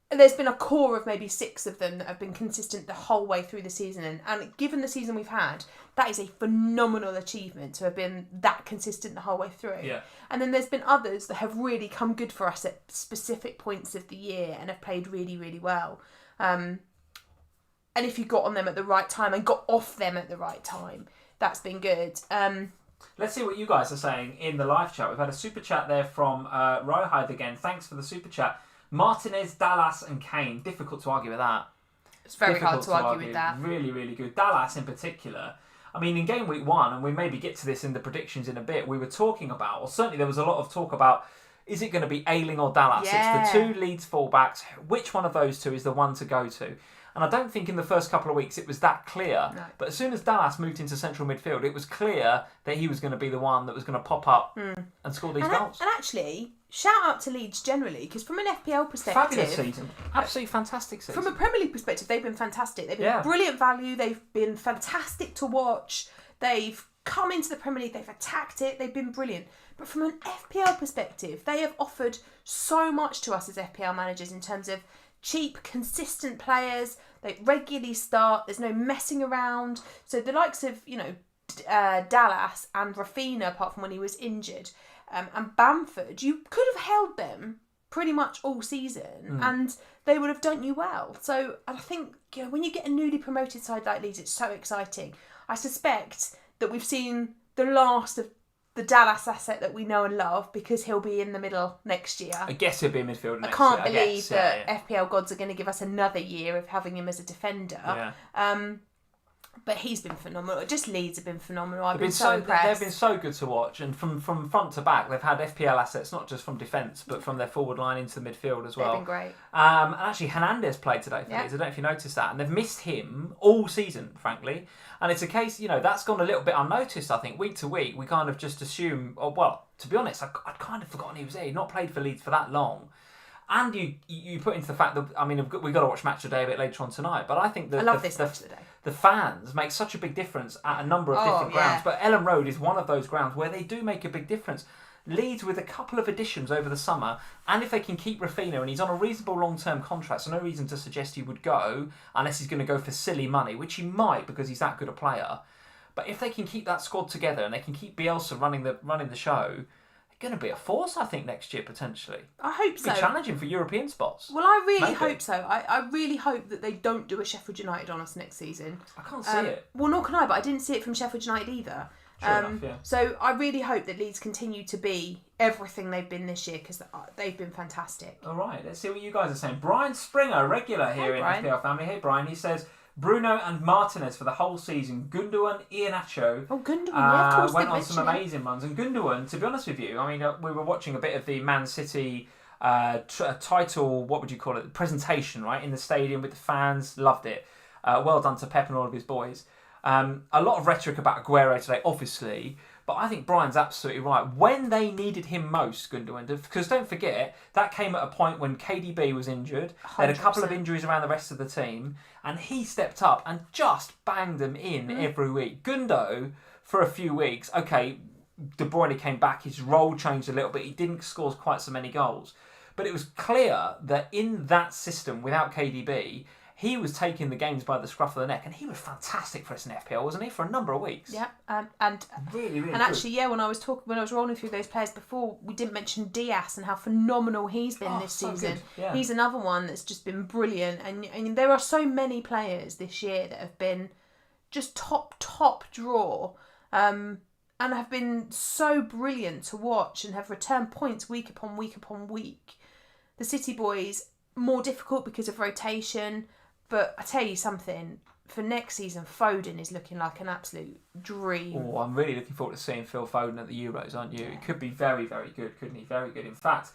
There's been a core of maybe 6 of them that have been consistent the whole way through the season. And given the season we've had, that is a phenomenal achievement to have been that consistent the whole way through. Yeah. And then there's been others that have really come good for us at specific points of the year and have played really, really well. And if you got on them at the right time and got off them at the right time, that's been good. Let's see what you guys are saying in the live chat. We've had a super chat there from Rohide again. Thanks for the super chat. Martinez, Dallas and Kane. Difficult to argue with that. It's very hard to argue with that. Really, really good. Dallas in particular. I mean, in game week 1, and we maybe get to this in the predictions in a bit, we were talking about, or certainly there was a lot of talk about, is it going to be Ayling or Dallas? Yeah. It's the 2 Leeds fullbacks. Which one of those 2 is the one to go to? And I don't think in the first couple of weeks it was that clear. No. But as soon as Dallas moved into central midfield, it was clear that he was going to be the one that was going to pop up and score these goals. And actually, shout out to Leeds generally, because from an FPL perspective... Fabulous season. Absolutely fantastic season. From a Premier League perspective, they've been fantastic. They've been brilliant value. They've been fantastic to watch. They've come into the Premier League. They've attacked it. They've been brilliant. But from an FPL perspective, they have offered so much to us as FPL managers in terms of cheap, consistent players. They regularly start. There's no messing around. So the likes of, Dallas and Rafinha, apart from when he was injured, and Bamford, you could have held them pretty much all season and they would have done you well. So I think, when you get a newly promoted side like Leeds, it's so exciting. I suspect that we've seen the last of the Dallas asset that we know and love, because he'll be in the middle next year. I guess he'll be in midfield next year. I can't year, believe that FPL gods are going to give us another year of having him as a defender. Yeah. But he's been phenomenal. Just Leeds have been phenomenal. I've been so impressed. They've been so good to watch, and from front to back, they've had FPL assets not just from defence, but from their forward line into the midfield as well. They've been great. And actually, Hernandez played today for Leeds. I don't know if you noticed that, and they've missed him all season, frankly. And it's a case, that's gone a little bit unnoticed. I think week to week, we kind of just assume. Oh, well, to be honest, I'd kind of forgotten he was there. He'd not played for Leeds for that long. And you put into the fact that, we've got to watch Matchday a bit later on tonight, but I think that I love this Match of the Day. The fans make such a big difference at a number of different grounds. But Ellen Road is one of those grounds where they do make a big difference. Leeds with a couple of additions over the summer, and if they can keep Rafinha, and he's on a reasonable long-term contract, so no reason to suggest he would go unless he's going to go for silly money, which he might because he's that good a player. But if they can keep that squad together and they can keep Bielsa running the show, going to be a force, I think, next year, potentially. I hope so. Be challenging for European spots. Well, I really hope so. I really hope that they don't do a Sheffield United on us next season. I can't see it. Well, nor can I, but I didn't see it from Sheffield United either. Enough, yeah. So I really hope that Leeds continue to be everything they've been this year, because they've been fantastic. All right, let's see what you guys are saying. Brian Springer, regular here in FPL Family. Hey, Brian. He says, Bruno and Martinez for the whole season. Gundogan, Iheanacho. Oh, Gundogan, yeah, of course. Went on some amazing runs. And Gundogan, to be honest with you, we were watching a bit of the Man City title, what would you call it, presentation, right, in the stadium with the fans. Loved it. Well done to Pep and all of his boys. A lot of rhetoric about Aguero today, obviously, but I think Brian's absolutely right. When they needed him most, Gundogan, because don't forget, that came at a point when KDB was injured. They had a couple of injuries around the rest of the team, and he stepped up and just banged them in every week. Gundo, for a few weeks, okay, De Bruyne came back, his role changed a little bit, he didn't score quite so many goals. But it was clear that in that system, without KDB, he was taking the games by the scruff of the neck, and he was fantastic for us in FPL, wasn't he, for a number of weeks? Yeah, and really good. Actually, when I was rolling through those players before, we didn't mention Diaz and how phenomenal he's been this season. Yeah. He's another one that's just been brilliant, and there are so many players this year that have been just top draw, and have been so brilliant to watch and have returned points week upon week upon week. The City boys, more difficult because of rotation. But I tell you something, for next season, Foden is looking like an absolute dream. Oh, I'm really looking forward to seeing Phil Foden at the Euros, aren't you? Yeah. It could be very, very good, couldn't he? Very good. In fact,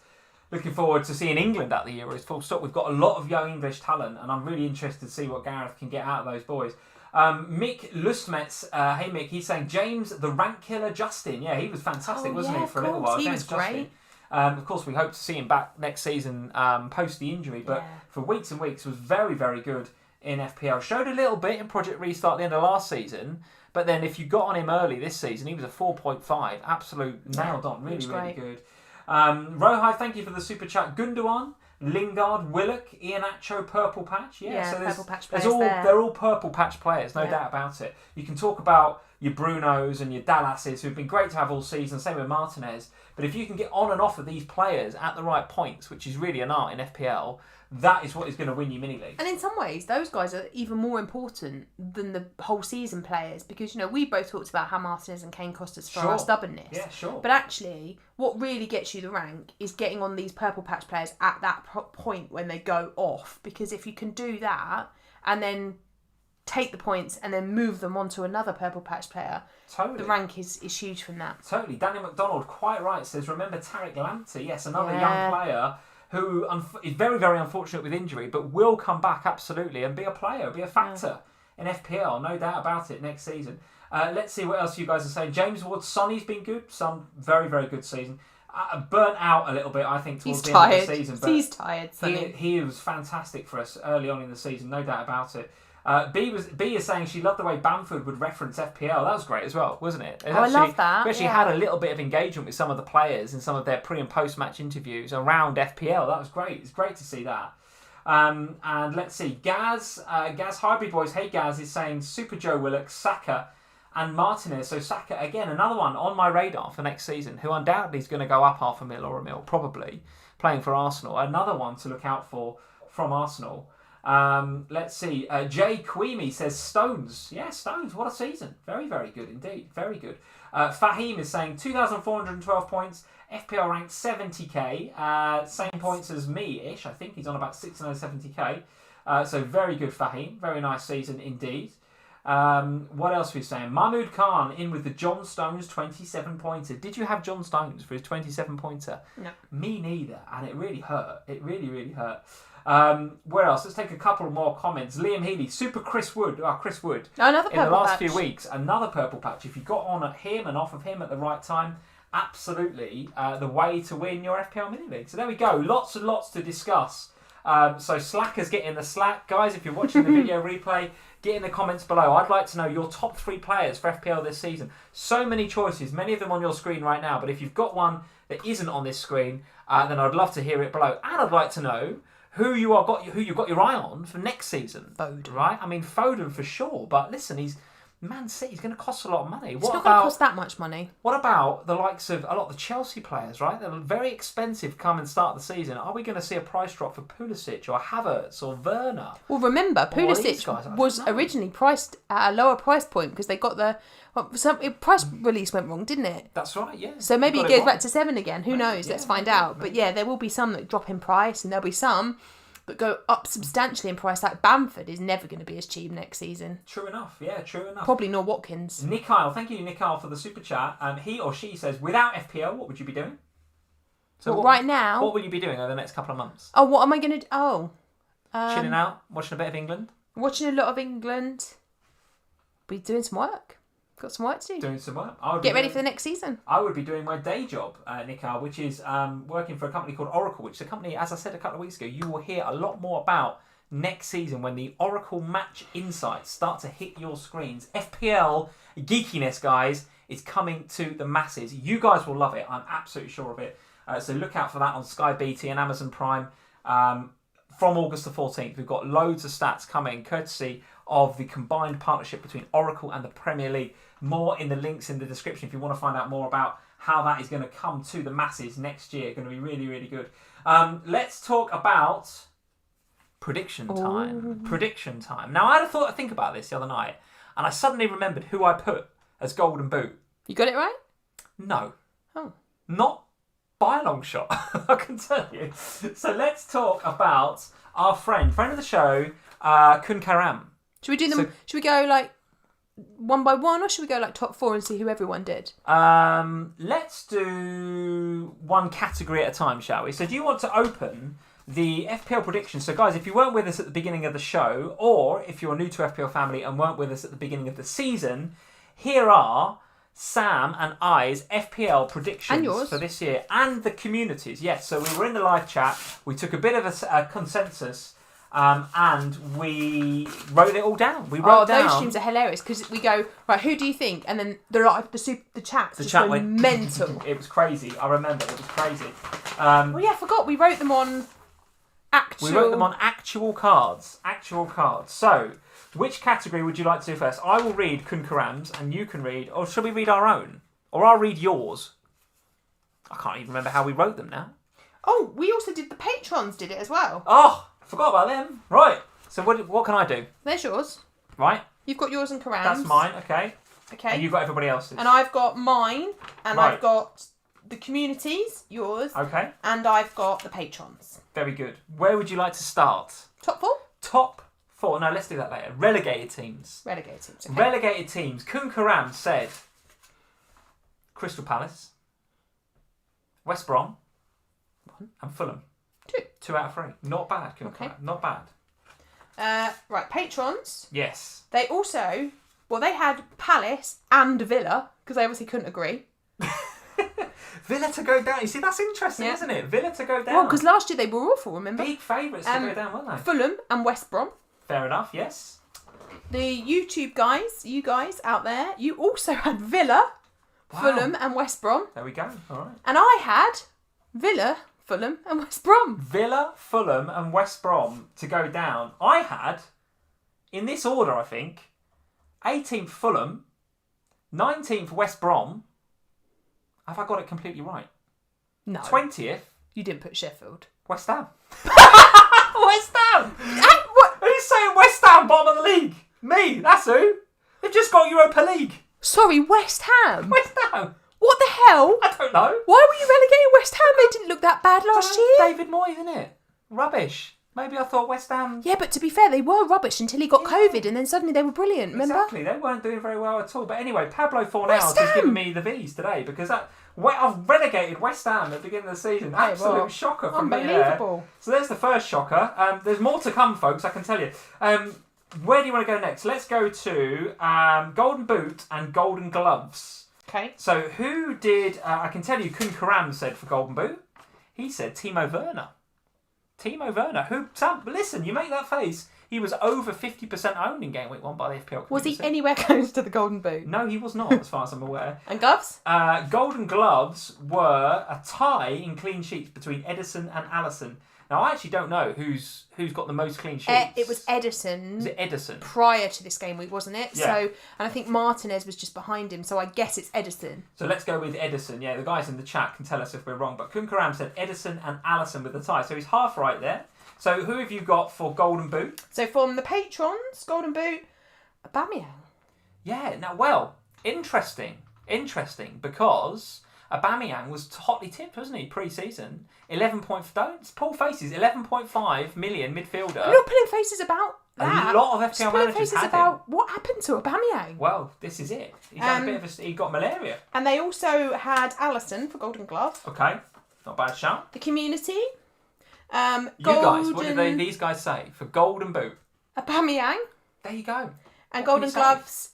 looking forward to seeing England at the Euros, full stop. We've got a lot of young English talent, and I'm really interested to see what Gareth can get out of those boys. Mick Lustmetz, hey Mick, he's saying James the rank killer Justin. Yeah, he was fantastic, wasn't he, for a little while? He was great. Of course, we hope to see him back next season post the injury, but for weeks and weeks was very, very good in FPL. Showed a little bit in Project Restart at the end of last season, but then if you got on him early this season, he was a 4.5. Absolute nailed on. Really, really good. Rohai, thank you for the super chat. Gundogan, Lingard, Willock, Iheanacho, Purple Patch. So Purple Patch players they're all Purple Patch players, no doubt about it. You can talk about your Brunos and your Dallases, who've been great to have all season, same with Martinez. But if you can get on and off of these players at the right points, which is really an art in FPL, that is what is going to win you mini-leagues. And in some ways, those guys are even more important than the whole season players, because, we both talked about how Martinez and Kane cost us for our stubbornness. Yeah, sure. But actually, what really gets you the rank is getting on these Purple Patch players at that point when they go off. Because if you can do that and then take the points and then move them onto another Purple Patch player, the rank is huge from that. Totally. Danny McDonald, quite right, says, remember Tariq Lamptey? Yes, another young player who is very, very unfortunate with injury, but will come back absolutely and be a player, be a factor in FPL, no doubt about it, next season. Let's see what else you guys are saying. James Ward, Sonny's been good. Some very, very good season. Burnt out a little bit, I think, towards the end of the season. But he's tired, Sonny. He was fantastic for us early on in the season, no doubt about it. B is saying she loved the way Bamford would reference FPL. That was great as well, wasn't it? I love that. We actually had a little bit of engagement with some of the players in some of their pre- and post-match interviews around FPL. That was great. It's great to see that. And let's see. Gaz Hybrid Boys, hey Gaz, is saying Super Joe Willock, Saka and Martinez. So Saka, again, another one on my radar for next season, who undoubtedly is going to go up $500,000 or $1 million, probably, playing for Arsenal. Another one to look out for from Arsenal. Let's see. Jay Queemy says Stones. Yeah, Stones. What a season. Very, very good indeed. Very good. Fahim is saying 2,412 points. FPL ranked 70k. Same points as me-ish. I think he's on about 670k. So very good, Fahim. Very nice season indeed. What else are we saying? Mahmood Khan in with the John Stones 27-pointer. Did you have John Stones for his 27-pointer? No. Me neither, and it really hurt. It really, really hurt. Where else? Let's take a couple more comments. Liam Healy, Super Chris Wood. Chris Wood. Another purple in the last patch. few weeks, another purple patch. If you got on at him and off of him at the right time, absolutely the way to win your FPL mini league. So there we go. Lots and lots to discuss. So slackers, get in the slack. Guys, if you're watching the video replay, get in the comments below. I'd like to know your top 3 players for FPL this season. So many choices, many of them on your screen right now. But if you've got one that isn't on this screen, then I'd love to hear it below. And I'd like to know who you've got your eye on for next season. Foden. Right? I mean, Foden for sure. But listen, Man City's going to cost a lot of money. It's not going to cost that much money. What about the likes of a lot of the Chelsea players, right? They're very expensive come and start the season. Are we going to see a price drop for Pulisic or Havertz or Werner? Well, remember, Pulisic was originally priced at a lower price point because they got price release went wrong, didn't it? That's right, yeah. So maybe it goes back to 7 again. Who knows? Let's find out. But yeah, there will be some that drop in price and there'll be some that go up substantially in price. Like Bamford is never going to be as cheap next season. True enough, yeah, true enough. Probably nor Watkins. Nikhil, thank you, Nikhil, for the super chat. He or she says, without FPL, what would you be doing? So right now, what will you be doing over the next couple of months? Oh, what am I going to do? Oh. Chilling out, watching a bit of England? Watching a lot of England. Be doing some work. Got some work to do. Doing some work. Get ready for the next season. I would be doing my day job, Nikhil, which is working for a company called Oracle, which is a company, as I said a couple of weeks ago, you will hear a lot more about next season when the Oracle Match Insights start to hit your screens. FPL geekiness, guys, is coming to the masses. You guys will love it. I'm absolutely sure of it. So look out for that on Sky BT and Amazon Prime. From August the 14th, we've got loads of stats coming, courtesy of the combined partnership between Oracle and the Premier League. More in the links in the description if you want to find out more about how that is going to come to the masses next year. Going to be really, really good. Let's talk about prediction time. Ooh. Prediction time. Now, I had a think about this the other night, and I suddenly remembered who I put as Golden Boot. You got it right? No. Oh. Not by a long shot, I can tell you. So let's talk about our friend of the show, Kun Karam. Should we do them? Should we go like one by one, or should we go like top 4 and see who everyone did? Let's do one category at a time, shall we? So do you want to open the FPL predictions? So guys, if you weren't with us at the beginning of the show, or if you're new to FPL Family and weren't with us at the beginning of the season, here are Sam and I's FPL predictions for this year, and the communities. Yes, so we were in the live chat, we took a bit of a consensus, and we wrote it all down. Those streams are hilarious because we go, right, who do you think? And then the chat went mental. It was crazy. I remember, it was crazy. I forgot we wrote them on actual. We wrote them on actual cards. So, which category would you like to do first? I will read Kun Karam's and you can read, or shall we read our own? Or I'll read yours. I can't even remember how we wrote them now. Oh, we also did the patrons did it as well. Oh, I forgot about them. Right. So what can I do? There's yours. Right. You've got yours and Karam's. That's mine, okay. Okay. And you've got everybody else's. And I've got mine, and I've got the communities, yours. Okay. And I've got the patrons. Very good. Where would you like to start? Top 4? Top 4. No, let's do that later. Relegated teams. Okay. Relegated teams. Kun Karam said Crystal Palace, West Brom, 1, and Fulham. 2. 2 out of 3. Not bad, Kun Karam. Not bad. Right, patrons. Yes. They also, they had Palace and Villa, because they obviously couldn't agree. Villa to go down. You see, that's interesting, isn't it? Villa to go down. Well, because last year they were awful, remember? Big favourites to go down, weren't they? Fulham and West Brom. Fair enough, yes. The YouTube guys, you guys out there, you also had Villa, Fulham and West Brom. There we go, all right. And I had Villa, Fulham and West Brom. Villa, Fulham and West Brom to go down. I had, in this order I think, 18th Fulham, 19th West Brom. Have I got it completely right? No. 20th? You didn't put Sheffield. West Ham. West Ham! Who's saying West Ham bottom of the league? Me, that's who. They've just got Europa League. Sorry, West Ham? West Ham. What the hell? I don't know. Why were you relegating West Ham? They didn't look that bad last year. David Moyes, isn't it? Rubbish. Maybe I thought West Ham... Yeah, but to be fair, they were rubbish until he got COVID, and then suddenly they were brilliant, remember? Exactly, they weren't doing very well at all. But anyway, Pablo Fornals has given me the V's today because I've relegated West Ham at the beginning of the season. Absolute shocker from me there. Unbelievable. So there's the first shocker. There's more to come, folks, I can tell you. Where do you want to go next? Let's go to Golden Boot and Golden Gloves. Okay. So who did... I can tell you Kun Karam said for Golden Boot. He said Timo Werner. Timo Werner, who... Sam, listen, you make that face. He was over 50% owned in Game Week 1 by the FPL community. Was he anywhere close to the Golden Boot? No, he was not, as far as I'm aware. And gloves? Golden Gloves were a tie in clean sheets between Ederson and Alisson. Now, I actually don't know who's got the most clean sheets. It was Ederson. Was it Ederson? Prior to this game week, wasn't it? Yeah. So, and I think Martinez was just behind him, so I guess it's Ederson. So let's go with Ederson. Yeah, the guys in the chat can tell us if we're wrong. But Kun Karam said Ederson and Alisson with the tie. So he's half right there. So who have you got for Golden Boot? So from the patrons, Golden Boot, Aubameyang. Yeah, now, well, interesting, because Aubameyang was hotly tipped, wasn't he, pre-season? 11.5 million midfielder. I'm not putting faces about that. A lot of FPL managers faces had about him. what happened to Aubameyang. Well, this is it. He's had a bit of he got malaria. And they also had Alisson for Golden Glove. Okay, not a bad shout. The community. You guys, what did these guys say for Golden Boot? Aubameyang. There you go. And Golden Gloves,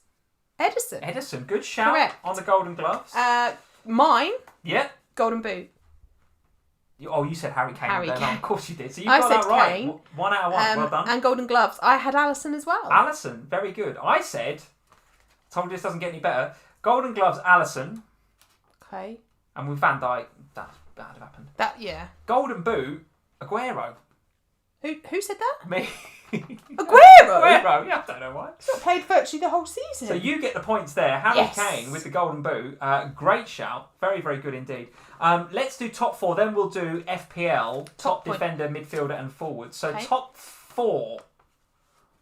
Ederson. Ederson, good shout. Correct. On the Golden Gloves. Mine. Yeah. Golden Boot. You said Harry Kane. Harry Kane. Kane. Of course you did. So you I got said that right. Kane. 1 out of 1. Well done. And Golden Gloves. I had Alisson as well. Alisson, very good. I said, told you this doesn't get any better. Golden Gloves, Alisson. Okay. And with Van Dijk, that's bad have happened. Yeah. Golden Boot, Aguero. Who said that? Me. Aguero? Yeah, I don't know why. He's not played virtually the whole season. So you get the points there. Harry Yes. Kane with the Golden Boot. Great shout. Very, very good indeed. Let's do top 4. Then we'll do FPL, top defender, midfielder and forward. So top 4.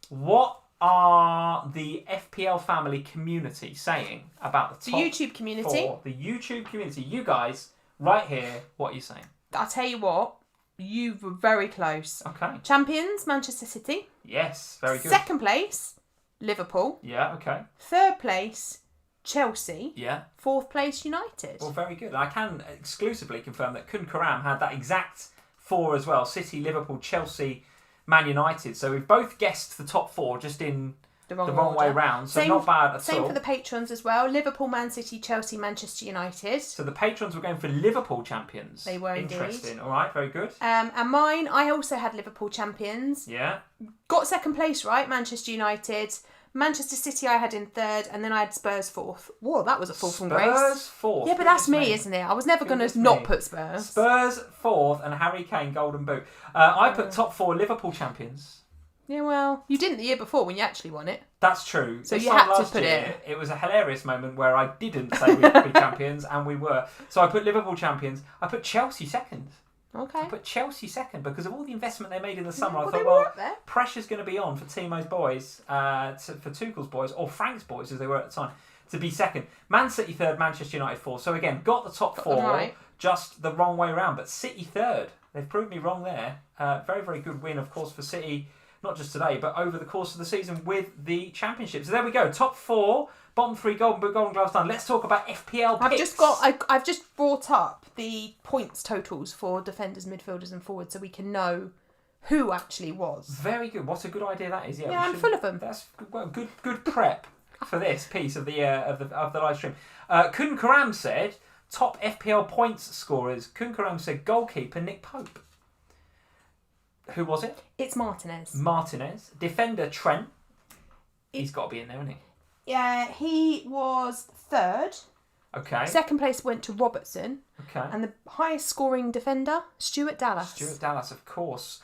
What are the FPL family community saying about the top YouTube community? 4? The YouTube community. You guys, right here, what are you saying? I'll tell you what. You were very close. Okay. Champions, Manchester City. Yes, very good. Second place, Liverpool. Yeah, okay. Third place, Chelsea. Yeah. Fourth place, United. Well, very good. I can exclusively confirm that Kun Karam had that exact 4 as well. City, Liverpool, Chelsea, Man United. So we've both guessed the top 4 just in the wrong way round. So not bad at all. Same for the patrons as well. Liverpool, Man City, Chelsea, Manchester United. So the patrons were going for Liverpool champions. They were Interesting. indeed. All right, very good. And mine, I also had Liverpool champions. Yeah. Got second place, right? Manchester United. Manchester City I had in third, and then I had Spurs fourth. Whoa, that was a fall from grace. Spurs fourth. Yeah, but that's me, isn't it? I was never going to not put Spurs. Spurs fourth and Harry Kane Golden Boot. I put top 4 Liverpool champions. Yeah, well, you didn't the year before when you actually won it. That's true. So this you time had to last put year, it. It was a hilarious moment where I didn't say we could be champions, and we were. So I put Liverpool champions. I put Chelsea second. Okay. I put Chelsea second because of all the investment they made in the summer. Yeah, I thought, well, pressure's going to be on for Timo's boys, for Tuchel's boys, or Frank's boys as they were at the time, to be second. Man City third, Manchester United fourth. So again, got the top 4, right. just the wrong way around. But City third. They've proved me wrong there. Very, very good win, of course, for City. Not just today, but over the course of the season with the championship. So there we go. Top 4, bottom 3, Golden Boot, Golden Gloves done. Let's talk about FPL picks. I've just brought up the points totals for defenders, midfielders, and forwards, so we can know who actually was. Very good. What a good idea that is. Yeah, I'm full of them. That's good prep for this piece of the live stream. Kun Karam said top FPL points scorers. Kun Karam said goalkeeper Nick Pope. Who was it? It's Martinez. Defender Trent. He's got to be in there, hasn't he? Yeah, he was third. Okay. Second place went to Robertson. Okay. And the highest scoring defender, Stuart Dallas. Of course.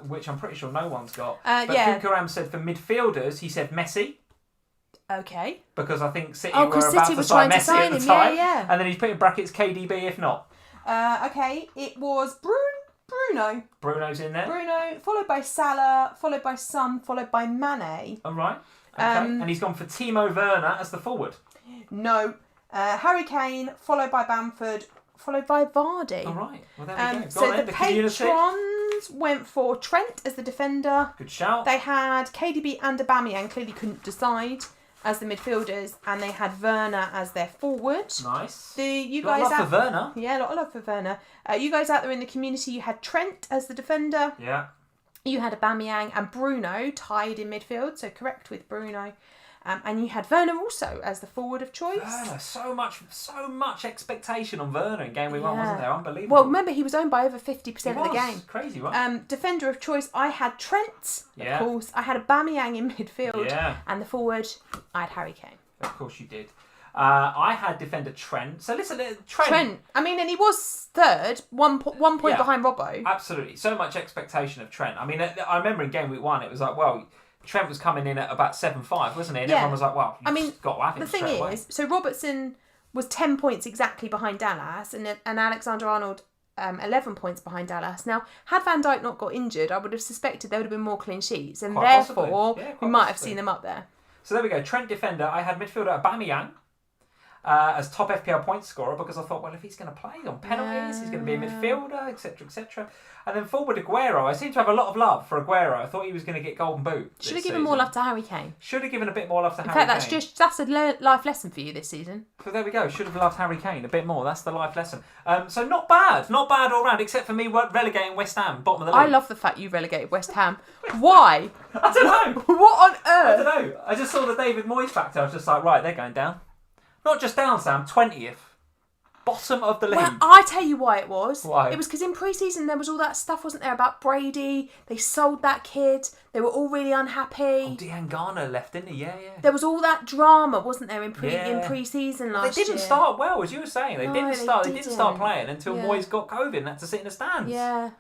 Which I'm pretty sure no one's got. But Kun Karam said for midfielders, he said Messi. Okay. Because I think City were about City to sign Messi at the time. Yeah. And then he's put in brackets KDB if not. Okay, it was Bruno. Bruno's in there. Bruno, followed by Salah, followed by Son, followed by Mane. All right. Okay. And he's gone for Timo Werner as the forward. No. Harry Kane, followed by Bamford, followed by Vardy. All right. Well, there we go. So the patrons Boys went for Trent as the defender. Good shout. They had KDB and Aubameyang, clearly couldn't decide, as the midfielders, and they had Werner as their forward. Nice. You Lot guys of love for Werner. Yeah, a lot of love for Werner. You guys out there in the community, you had Trent as the defender. Yeah. You had Aubameyang and Bruno tied in midfield, so correct with Bruno. And you had Werner also as the forward of choice. Werner, so much expectation on Werner in game week 1, wasn't there? Unbelievable. Well, remember, he was owned by over 50% of the game. Crazy, right? Defender of choice, I had Trent, of course. I had Aubameyang in midfield. Yeah. And the forward, I had Harry Kane. Of course you did. I had defender Trent. So listen, Trent. I mean, and he was third, one point behind Robbo. Absolutely. So much expectation of Trent. I mean, I remember in game week 1, it was like, well, Trent was coming in at about 7.5, wasn't he? And everyone was like, well, you've got to have him. The thing is, so Robertson was 10 points exactly behind Dallas, and Alexander-Arnold 11 points behind Dallas. Now, had Van Dijk not got injured, I would have suspected there would have been more clean sheets, and therefore we might have seen them up there. So there we go. Trent defender. I had midfielder Aubameyang as top FPL point scorer, because I thought, well, if he's going to play on penalties, he's going to be a midfielder, etc., etc. And then forward Aguero. I seem to have a lot of love for Aguero. I thought he was going to get golden boot. Should have given more love to Harry Kane. Should have given a bit more love to Harry Kane. In fact, that's a life lesson for you this season. So there we go. Should have loved Harry Kane a bit more. That's the life lesson. So not bad all round, except for me relegating West Ham, bottom of the league. I love the fact you relegated West Ham. Why? I don't know. What on earth? I don't know. I just saw the David Moyes factor. I was just like, right, they're going down. Not just down, Sam. 20th. Bottom of the league. Well, I tell you why it was. Why? It was because in pre-season there was all that stuff, wasn't there, about Brady. They sold that kid. They were all really unhappy. Oh, Dean Garner left, didn't he? Yeah. There was all that drama, wasn't there, in pre-season last year. They didn't start well, as you were saying. They didn't start playing until Yeah. Moyes got COVID and had to sit in the stands. Yeah.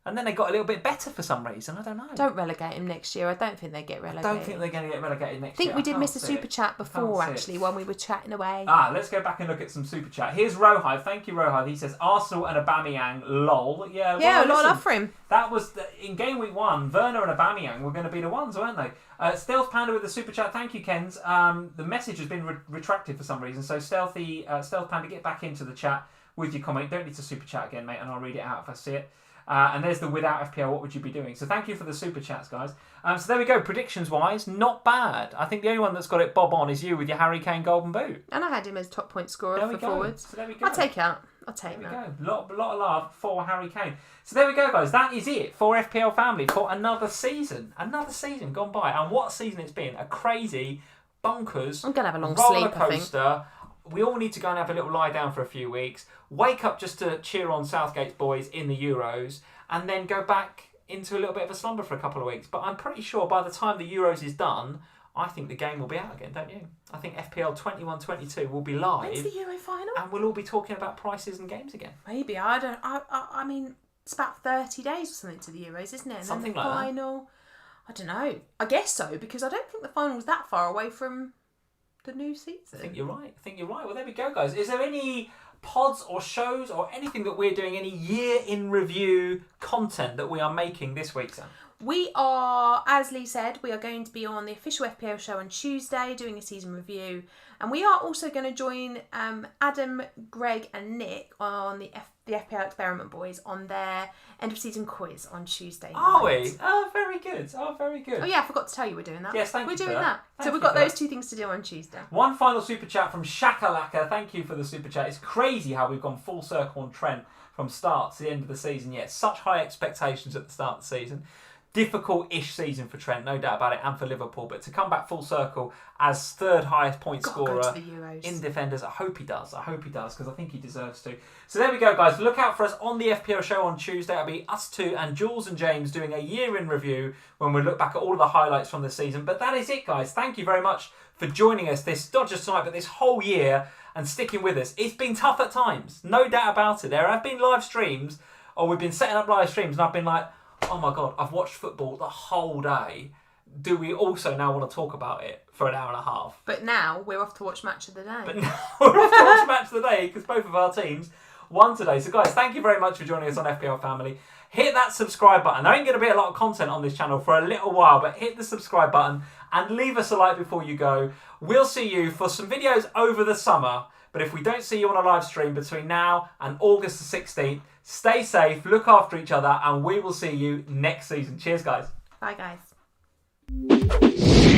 And then they got a little bit better for some reason. I don't know. Don't relegate him next year. I don't think they get relegated. I don't think they're going to get relegated next year. year. I think we did miss a super chat before, actually, when we were chatting away. Let's go back and look at some super chat. Here's Rohive. Thank you, Rohive. He says Arsenal and Aubameyang, lol. Yeah, a lot of love for him. That was in game week 1. Werner and Aubameyang were going to be the ones, weren't they? Stealth Panda with the super chat. Thank you, Kens. The message has been retracted for some reason. So Stealth Panda, get back into the chat with your comment. Don't need to super chat again, mate, and I'll read it out if I see it. And there's the without FPL, what would you be doing? So thank you for the super chats, guys. So there we go. Predictions wise, not bad. I think the only one that's got it bob on is you with your Harry Kane golden boot. And I had him as top point scorer for forwards. So there we go. I'll take that. There we go. Lot of love for Harry Kane. So there we go, guys. That is it for FPL Family for another season. Another season gone by. And what a season it's been. A crazy, bonkers, I'm going to have a long roller sleep, I think. coaster. We all need to go and have a little lie down for a few weeks. Wake up just to cheer on Southgate's boys in the Euros. And then go back into a little bit of a slumber for a couple of weeks. But I'm pretty sure by the time the Euros is done, I think the game will be out again, don't you? I think FPL 21-22 will be live. When's the Euro final? And we'll all be talking about prices and games again. Maybe. I mean, it's about 30 days or something to the Euros, isn't it? And Something then the like final. That. I don't know. I guess so, because I don't think the final was that far away from the new season. I think you're right. Well, there we go, guys. Is there any pods or shows or anything that we're doing, any year in review content that we are making this week, Sam? We are, as Lee said, we are going to be on the official FPL show on Tuesday doing a season review. And we are also going to join Adam, Greg and Nick on the FPL Experiment Boys on their end of season quiz on Tuesday night. Are we? Oh, very good. Oh yeah, I forgot to tell you we're doing that. Yes, thank you. We're doing that. So we've got those two things to do on Tuesday. One final super chat from Shakalaka. Thank you for the super chat. It's crazy how we've gone full circle on Trent from start to the end of the season. Yeah, such high expectations at the start of the season. Difficult-ish season for Trent, no doubt about it, and for Liverpool. But to come back full circle as third highest point scorer in defenders, I hope he does, because I think he deserves to. So there we go, guys. Look out for us on the FPL show on Tuesday. It'll be us two and Jules and James doing a year in review when we look back at all of the highlights from the season. But that is it, guys. Thank you very much for joining us this, not just tonight, but this whole year and sticking with us. It's been tough at times, no doubt about it. There have been live streams, or we've been setting up live streams, and I've been like, oh my God, I've watched football the whole day. Do we also now want to talk about it for an hour and a half? But now we're off to watch Match of the Day. But now we're off to watch Match of the Day because both of our teams won today. So guys, thank you very much for joining us on FPL Family. Hit that subscribe button. There ain't going to be a lot of content on this channel for a little while, but hit the subscribe button and leave us a like before you go. We'll see you for some videos over the summer. But if we don't see you on a live stream between now and August the 16th, stay safe, look after each other, and we will see you next season. Cheers, guys. Bye, guys.